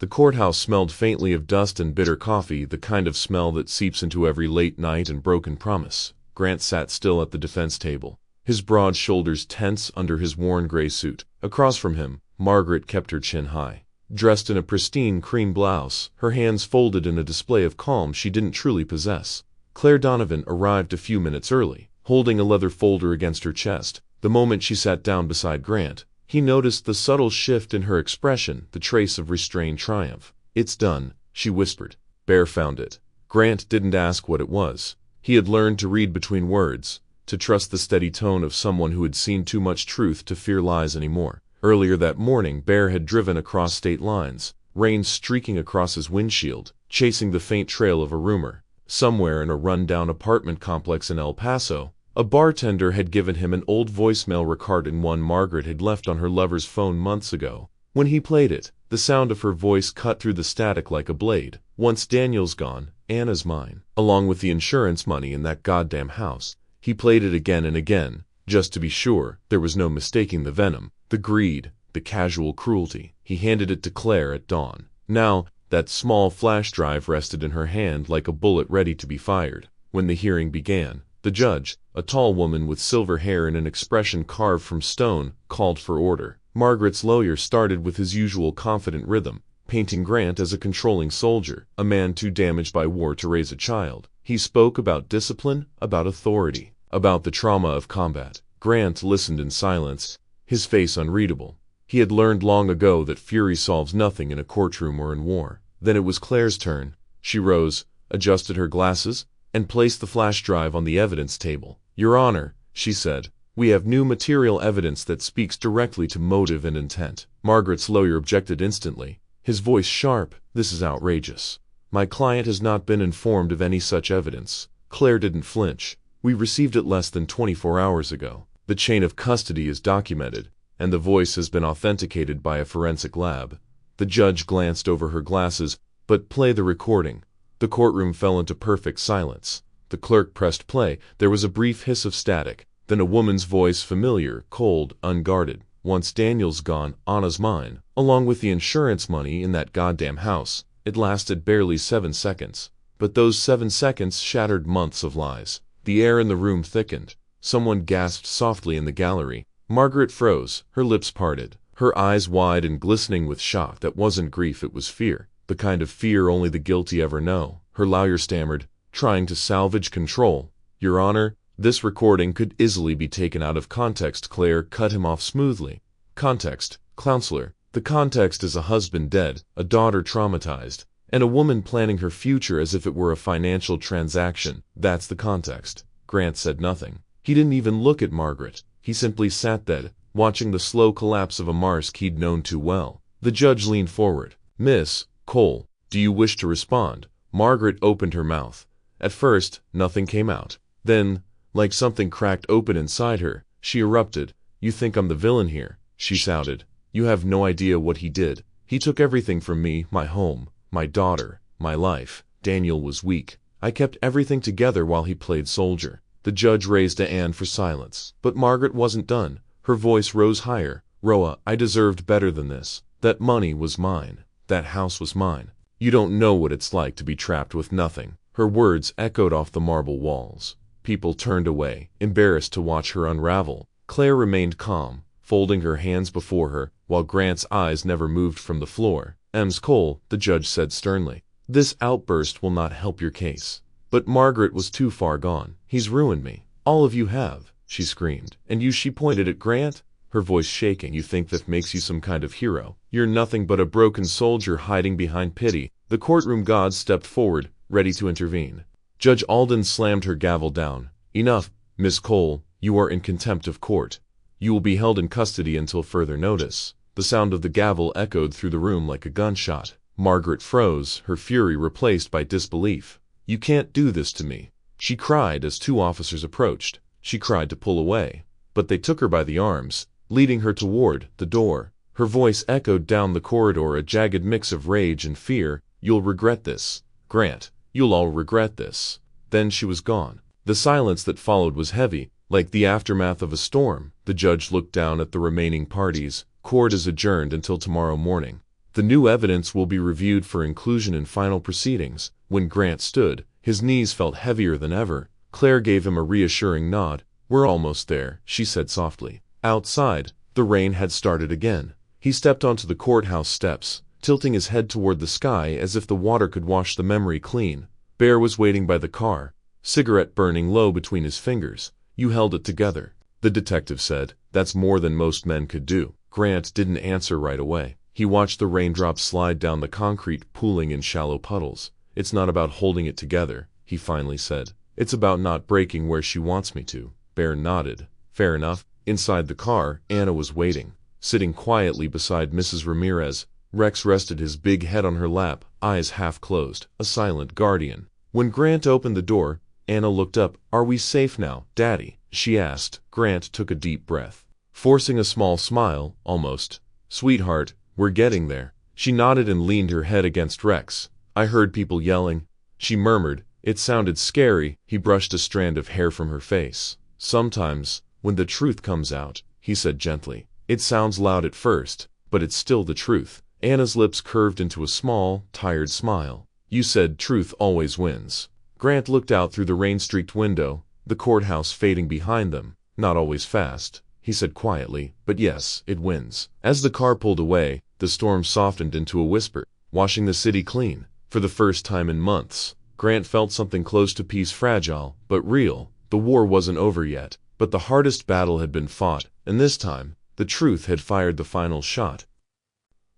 The courthouse smelled faintly of dust and bitter coffee, the kind of smell that seeps into every late night and broken promise. Grant sat still at the defense table, his broad shoulders tense under his worn gray suit. Across from him, Margaret kept her chin high, dressed in a pristine cream blouse, her hands folded in a display of calm she didn't truly possess. Claire Donovan arrived a few minutes early, holding a leather folder against her chest. The moment she sat down beside Grant, he noticed the subtle shift in her expression, the trace of restrained triumph. "It's done," she whispered. "Bear found it." Grant didn't ask what it was. He had learned to read between words, to trust the steady tone of someone who had seen too much truth to fear lies anymore. Earlier that morning, Bear had driven across state lines, rain streaking across his windshield, chasing the faint trail of a rumor. Somewhere in a run-down apartment complex in El Paso, a bartender had given him an old voicemail recording, one Margaret had left on her lover's phone months ago. When he played it, The sound of her voice cut through the static like a blade. "Once Daniel's gone, Anna's mine. Along with the insurance money in that goddamn house." He played it again and again, just to be sure. There was no mistaking the venom, the greed, the casual cruelty. He handed it to Claire at dawn. Now, that small flash drive rested in her hand like a bullet ready to be fired. When the hearing began, the judge, a tall woman with silver hair and an expression carved from stone, called for order. Margaret's lawyer started with his usual confident rhythm, painting Grant as a controlling soldier, a man too damaged by war to raise a child. He spoke about discipline, about authority, about the trauma of combat. Grant listened in silence, his face unreadable. He had learned long ago that fury solves nothing in a courtroom or in war. Then it was Claire's turn. She rose, adjusted her glasses, and placed the flash drive on the evidence table. "Your Honor," she said, "we have new material evidence that speaks directly to motive and intent." Margaret's lawyer objected instantly, his voice sharp. "This is outrageous. My client has not been informed of any such evidence." Claire didn't flinch. "We received it less than 24 hours ago. The chain of custody is documented, and the voice has been authenticated by a forensic lab." The judge glanced over her glasses. "But play the recording." The courtroom fell into perfect silence. The clerk pressed play. There was a brief hiss of static, then a woman's voice, familiar, cold, unguarded. "Once Daniel's gone, Anna's mine. Along with the insurance money in that goddamn house." It lasted barely 7 seconds. But those 7 seconds shattered months of lies. The air in the room thickened. Someone gasped softly in the gallery. Margaret froze, her lips parted, her eyes wide and glistening with shock that wasn't grief, it was fear. The kind of fear only the guilty ever know. Her lawyer stammered, trying to salvage control. "Your Honor, this recording could easily be taken out of context." Claire cut him off smoothly. "Context, counselor. The context is a husband dead, a daughter traumatized, and a woman planning her future as if it were a financial transaction. That's the context." Grant said nothing. He didn't even look at Margaret. He simply sat there, watching the slow collapse of a mask he'd known too well. The judge leaned forward. "Miss Cole, do you wish to respond?" Margaret opened her mouth. At first, nothing came out. Then, like something cracked open inside her, she erupted. "You think I'm the villain here," she shouted. "You have no idea what he did. He took everything from me, my home, my daughter, my life. Daniel was weak. I kept everything together while he played soldier." The judge raised a hand for silence. But Margaret wasn't done. Her voice rose higher. "Roa, I deserved better than this. That money was mine. That house was mine. You don't know what it's like to be trapped with nothing." Her words echoed off the marble walls. People turned away, embarrassed to watch her unravel. Claire remained calm, folding her hands before her, while Grant's eyes never moved from the floor. "Ms. Cole," the judge said sternly, "this outburst will not help your case." But Margaret was too far gone. "He's ruined me. All of you have," she screamed. "And you," she pointed at Grant, her voice shaking. "You think that makes you some kind of hero. You're nothing but a broken soldier hiding behind pity." The courtroom gods stepped forward, ready to intervene. Judge Alden slammed her gavel down. "Enough, Miss Cole. You are in contempt of court. You will be held in custody until further notice." The sound of the gavel echoed through the room like a gunshot. Margaret froze, her fury replaced by disbelief. "You can't do this to me," she cried as 2 officers approached. She tried to pull away, but they took her by the arms, leading her toward the door. Her voice echoed down the corridor, a jagged mix of rage and fear. "You'll regret this, Grant. You'll all regret this." Then she was gone. The silence that followed was heavy, like the aftermath of a storm. The judge looked down at the remaining parties. "Court is adjourned until tomorrow morning. The new evidence will be reviewed for inclusion in final proceedings." When Grant stood, his knees felt heavier than ever. Claire gave him a reassuring nod. "We're almost there," she said softly. Outside, the rain had started again. He stepped onto the courthouse steps, tilting his head toward the sky as if the water could wash the memory clean. Bear was waiting by the car, cigarette burning low between his fingers. "You held it together," the detective said. "That's more than most men could do." Grant didn't answer right away. He watched the raindrops slide down the concrete, pooling in shallow puddles. "It's not about holding it together," he finally said. "It's about not breaking where she wants me to." Bear nodded. "Fair enough." Inside the car, Anna was waiting, sitting quietly beside Mrs. Ramirez. Rex rested his big head on her lap, eyes half closed, a silent guardian. When Grant opened the door, Anna looked up. "Are we safe now, Daddy?" she asked. Grant took a deep breath, forcing a small smile, almost. "Sweetheart, we're getting there." She nodded and leaned her head against Rex. I heard people yelling, she murmured. It sounded scary. He brushed a strand of hair from her face. Sometimes, when the truth comes out, he said gently, it sounds loud at first, but it's still the truth. Anna's lips curved into a small, tired smile. You said truth always wins. Grant looked out through the rain-streaked window, the courthouse fading behind them. Not always fast, he said quietly, but yes, it wins. As the car pulled away, the storm softened into a whisper, washing the city clean. For the first time in months, Grant felt something close to peace, fragile, but real. The war wasn't over yet, but the hardest battle had been fought, and this time, the truth had fired the final shot.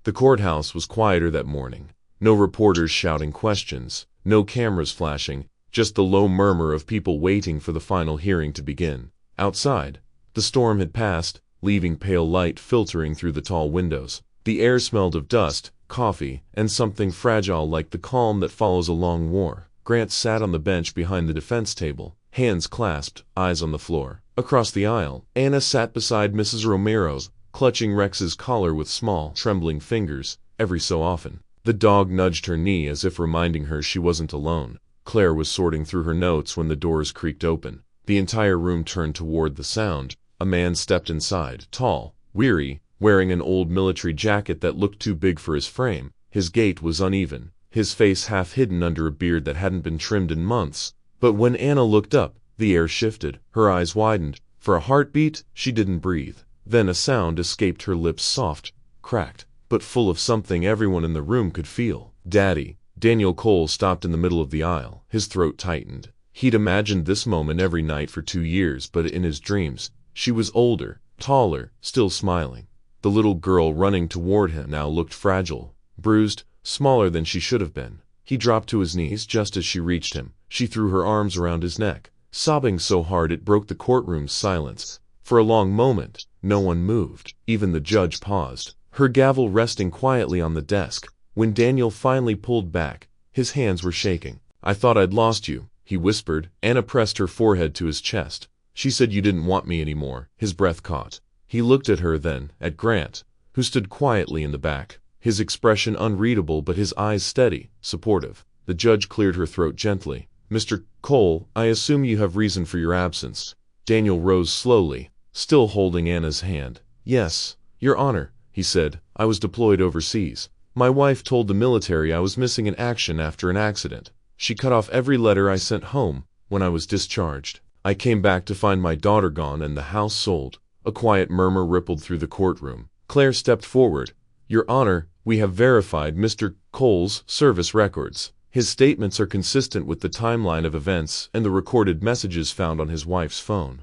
The courthouse was quieter that morning. No reporters shouting questions, no cameras flashing, just the low murmur of people waiting for the final hearing to begin. Outside, the storm had passed, leaving pale light filtering through the tall windows. The air smelled of dust, coffee, and something fragile like the calm that follows a long war. Grant sat on the bench behind the defense table, hands clasped, eyes on the floor. Across the aisle, Anna sat beside Mrs. Romero, clutching Rex's collar with small, trembling fingers. Every so often, the dog nudged her knee as if reminding her she wasn't alone. Claire was sorting through her notes when the doors creaked open. The entire room turned toward the sound. A man stepped inside, tall, weary, wearing an old military jacket that looked too big for his frame. His gait was uneven, his face half hidden under a beard that hadn't been trimmed in months. But when Anna looked up, the air shifted, her eyes widened. For a heartbeat, she didn't breathe. Then a sound escaped her lips, soft, cracked, but full of something everyone in the room could feel. Daddy. Daniel Cole stopped in the middle of the aisle, his throat tightened. He'd imagined this moment every night for 2 years, but in his dreams, she was older, taller, still smiling. The little girl running toward him now looked fragile, bruised, smaller than she should have been. He dropped to his knees just as she reached him. She threw her arms around his neck, sobbing so hard it broke the courtroom's silence. For a long moment, no one moved. Even the judge paused, her gavel resting quietly on the desk. When Daniel finally pulled back, his hands were shaking. I thought I'd lost you, he whispered. Anna pressed her forehead to his chest. She said you didn't want me anymore. His breath caught. He looked at her, then at Grant, who stood quietly in the back, his expression unreadable but his eyes steady, supportive. The judge cleared her throat gently. Mr. Cole, I assume you have reason for your absence. Daniel rose slowly, still holding Anna's hand. Yes, Your Honor, he said. I was deployed overseas. My wife told the military I was missing in action after an accident. She cut off every letter I sent home when I was discharged. I came back to find my daughter gone and the house sold. A quiet murmur rippled through the courtroom. Claire stepped forward. Your Honor, we have verified Mr. Cole's service records. His statements are consistent with the timeline of events and the recorded messages found on his wife's phone.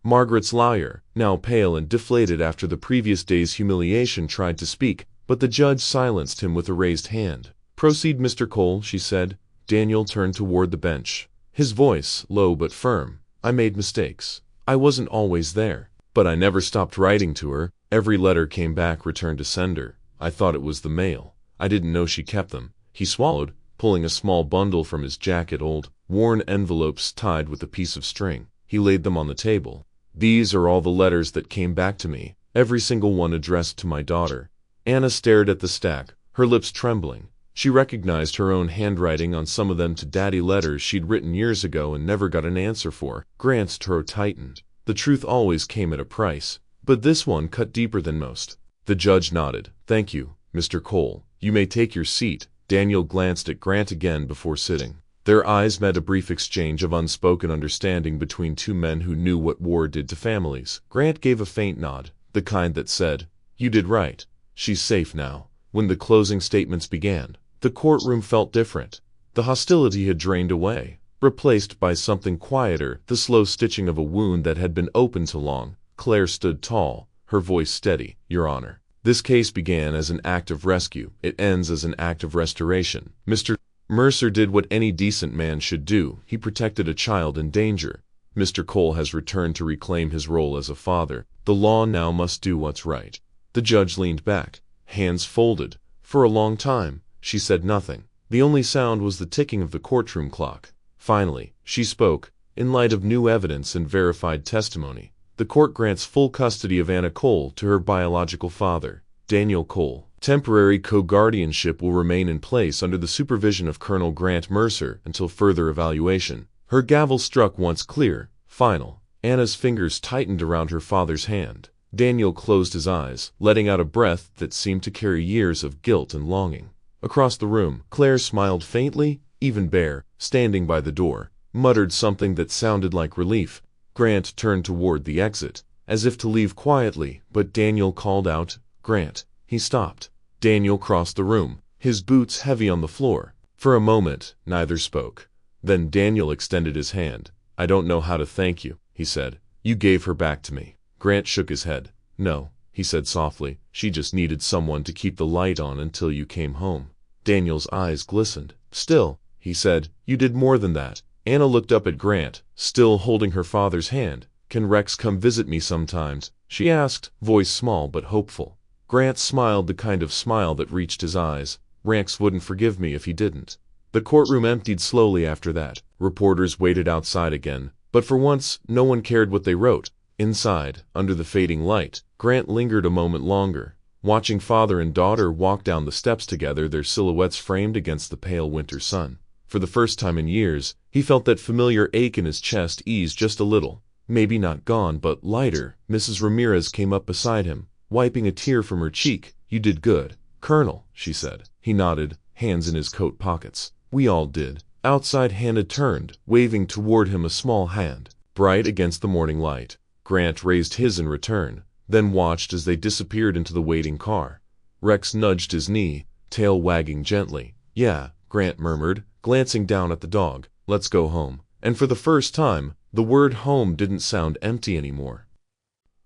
Margaret's lawyer, now pale and deflated after the previous day's humiliation, tried to speak, but the judge silenced him with a raised hand. Proceed, Mr. Cole, she said. Daniel turned toward the bench, his voice low but firm. I made mistakes. I wasn't always there, but I never stopped writing to her. Every letter came back returned to sender. I thought it was the mail. I didn't know she kept them. He swallowed, pulling a small bundle from his jacket, old, worn envelopes tied with a piece of string. He laid them on the table. These are all the letters that came back to me, every single one addressed to my daughter. Anna stared at the stack, her lips trembling. She recognized her own handwriting on some of them, to daddy letters she'd written years ago and never got an answer for. Grant's throat tightened. The truth always came at a price, but this one cut deeper than most. The judge nodded. Thank you, Mr. Cole. You may take your seat. Daniel glanced at Grant again before sitting. Their eyes met, a brief exchange of unspoken understanding between two men who knew what war did to families. Grant gave a faint nod, the kind that said, "You did right. She's safe now." When the closing statements began, the courtroom felt different. The hostility had drained away, replaced by something quieter, the slow stitching of a wound that had been open too long. Claire stood tall, her voice steady. Your Honor, this case began as an act of rescue. It ends as an act of restoration. Mr. Mercer did what any decent man should do. He protected a child in danger. Mr. Cole has returned to reclaim his role as a father. The law now must do what's right. The judge leaned back, hands folded. For a long time, she said nothing. The only sound was the ticking of the courtroom clock. Finally, she spoke. In light of new evidence and verified testimony, the court grants full custody of Anna Cole to her biological father, Daniel Cole. Temporary co-guardianship will remain in place under the supervision of Colonel Grant Mercer until further evaluation. Her gavel struck once clear, final. Anna's fingers tightened around her father's hand. Daniel closed his eyes, letting out a breath that seemed to carry years of guilt and longing. Across the room, Claire smiled faintly. Even Bear, standing by the door, muttered something that sounded like relief. Grant turned toward the exit, as if to leave quietly, but Daniel called out, "Grant." He stopped. Daniel crossed the room, his boots heavy on the floor. For a moment, neither spoke. Then Daniel extended his hand. "I don't know how to thank you," he said. "You gave her back to me." Grant shook his head. "No," he said softly. "She just needed someone to keep the light on until you came home." Daniel's eyes glistened. "Still," he said, "you did more than that." Anna looked up at Grant, still holding her father's hand. "Can Rex come visit me sometimes?" she asked, voice small but hopeful. Grant smiled, the kind of smile that reached his eyes. "Rex wouldn't forgive me if he didn't." The courtroom emptied slowly after that. Reporters waited outside again, but for once no one cared what they wrote. Inside, under the fading light, Grant lingered a moment longer, watching father and daughter walk down the steps together, their silhouettes framed against the pale winter sun. For the first time in years, he felt that familiar ache in his chest ease just a little. Maybe not gone, but lighter. Mrs. Ramirez came up beside him, wiping a tear from her cheek. "You did good, Colonel," she said. He nodded, hands in his coat pockets. "We all did." Outside, Hannah turned, waving toward him a small hand, bright against the morning light. Grant raised his in return, then watched as they disappeared into the waiting car. Rex nudged his knee, tail wagging gently. "Yeah," Grant murmured, glancing down at the dog. "Let's go home." And for the first time, the word home didn't sound empty anymore.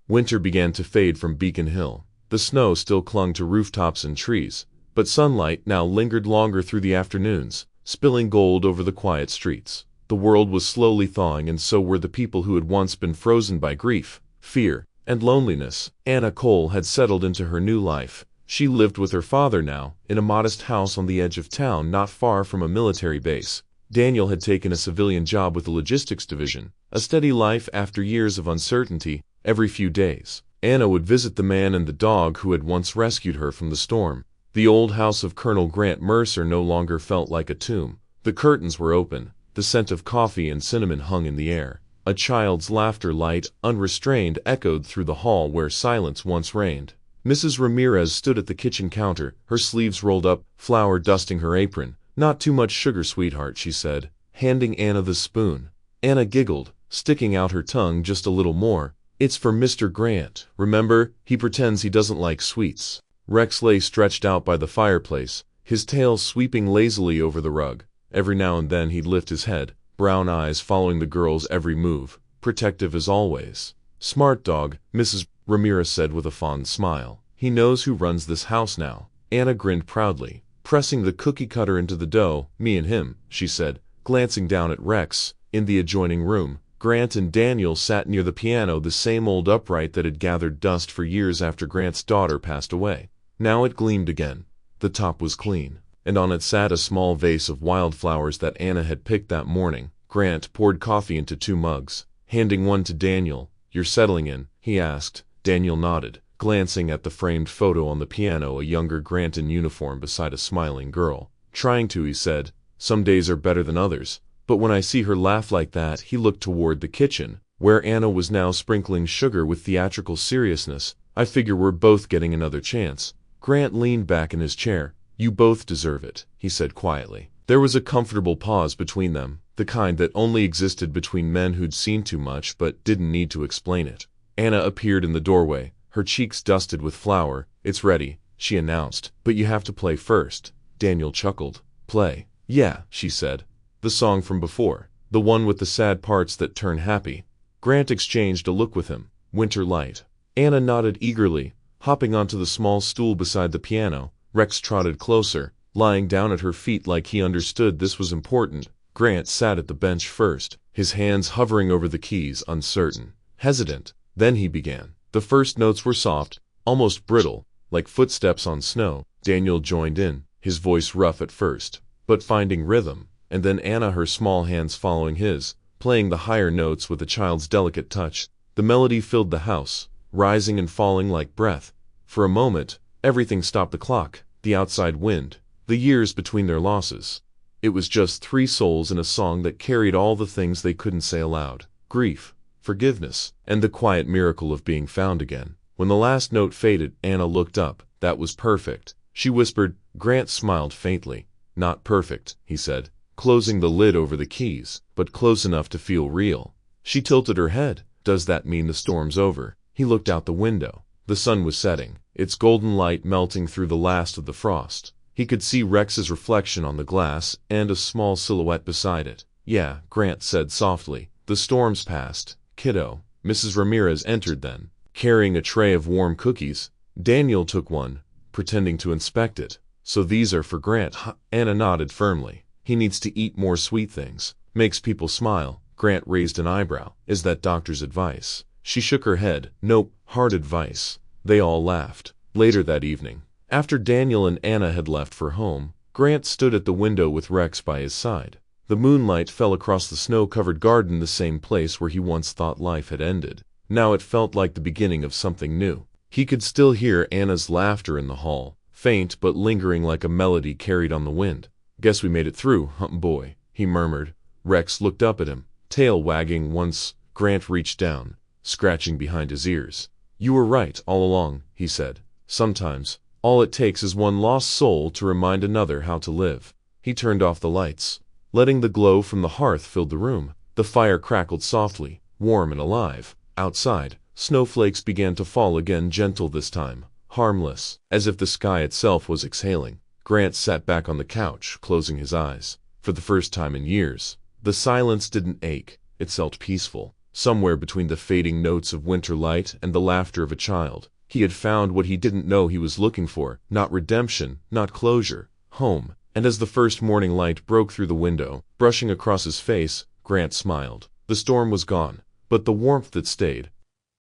Winter began to fade from Beacon Hill. The snow still clung to rooftops and trees, but sunlight now lingered longer through the afternoons, spilling gold over the quiet streets. The world was slowly thawing, and so were the people who had once been frozen by grief, fear, and loneliness. Anna Cole had settled into her new life. She lived with her father now, in a modest house on the edge of town not far from a military base. Daniel had taken a civilian job with the logistics division, a steady life after years of uncertainty. Every few days, Anna would visit the man and the dog who had once rescued her from the storm. The old house of Colonel Grant Mercer no longer felt like a tomb. The curtains were open, the scent of coffee and cinnamon hung in the air. A child's laughter, light, unrestrained, echoed through the hall where silence once reigned. Mrs. Ramirez stood at the kitchen counter, her sleeves rolled up, flour dusting her apron. "Not too much sugar, sweetheart," she said, handing Anna the spoon. Anna giggled, sticking out her tongue just a little more. "It's for Mr. Grant. Remember, he pretends he doesn't like sweets." Rex lay stretched out by the fireplace, his tail sweeping lazily over the rug. Every now and then he'd lift his head, brown eyes following the girl's every move, protective as always. "Smart dog," Mrs. Ramirez said with a fond smile. "He knows who runs this house now." Anna grinned proudly, pressing the cookie cutter into the dough. "Me and him," she said, glancing down at Rex. In the adjoining room, Grant and Daniel sat near the piano, the same old upright that had gathered dust for years after Grant's daughter passed away. Now it gleamed again. The top was clean, and on it sat a small vase of wildflowers that Anna had picked that morning. Grant poured coffee into 2 mugs, handing one to Daniel. "You're settling in?" he asked. Daniel nodded, glancing at the framed photo on the piano, a younger Grant in uniform beside a smiling girl. "Trying to," he said. "Some days are better than others. But when I see her laugh like that," he looked toward the kitchen, where Anna was now sprinkling sugar with theatrical seriousness, "I figure we're both getting another chance." Grant leaned back in his chair. "You both deserve it," he said quietly. There was a comfortable pause between them, the kind that only existed between men who'd seen too much but didn't need to explain it. Anna appeared in the doorway, her cheeks dusted with flour. "It's ready," she announced, "but you have to play first." Daniel chuckled. "Play?" "Yeah," she said. "The song from before, the one with the sad parts that turn happy." Grant exchanged a look with him. "Winter Light." Anna nodded eagerly, hopping onto the small stool beside the piano. Rex trotted closer, lying down at her feet like he understood this was important. Grant sat at the bench first, his hands hovering over the keys, uncertain, hesitant. Then he began. The first notes were soft, almost brittle, like footsteps on snow. Daniel joined in, his voice rough at first, but finding rhythm. And then Anna, her small hands following his, playing the higher notes with a child's delicate touch. The melody filled the house, rising and falling like breath. For a moment, Everything stopped: the clock, the outside wind, the years between their losses. It was just three souls in a song that carried all the things they couldn't say aloud: grief, forgiveness, and the quiet miracle of being found again. When the last note faded, Anna looked up. That was perfect, she whispered. Grant smiled faintly. Not perfect, he said, closing the lid over the keys, but close enough to feel real. She tilted her head. Does that mean the storm's over? He looked out the window. The sun was setting, its golden light melting through the last of the frost. He could see Rex's reflection on the glass and a small silhouette beside it. Yeah, Grant said softly. The storm's past, kiddo. Mrs. Ramirez entered then, carrying a tray of warm cookies. Daniel took one, pretending to inspect it. So these are for Grant, huh? Anna nodded firmly. He needs to eat more sweet things. Makes people smile. Grant raised an eyebrow. Is that doctor's advice? She shook her head. Nope, hard advice. They all laughed. Later that evening, after Daniel and Anna had left for home, Grant stood at the window with Rex by his side. The moonlight fell across the snow-covered garden, the same place where he once thought life had ended. Now it felt like the beginning of something new. He could still hear Anna's laughter in the hall, faint but lingering like a melody carried on the wind. Guess we made it through, huh, boy, he murmured. Rex looked up at him, tail wagging once. Grant reached down, scratching behind his ears. You were right all along, he said. Sometimes, all it takes is one lost soul to remind another how to live. He turned off the lights, letting the glow from the hearth fill the room. The fire crackled softly, warm and alive. Outside, snowflakes began to fall again, gentle this time, harmless, as if the sky itself was exhaling. Grant sat back on the couch, closing his eyes. For the first time in years, the silence didn't ache. It felt peaceful. Somewhere between the fading notes of winter light and the laughter of a child, he had found what he didn't know he was looking for. Not redemption, not closure. Home. And as the first morning light broke through the window, brushing across his face, Grant smiled. The storm was gone, but the warmth that stayed,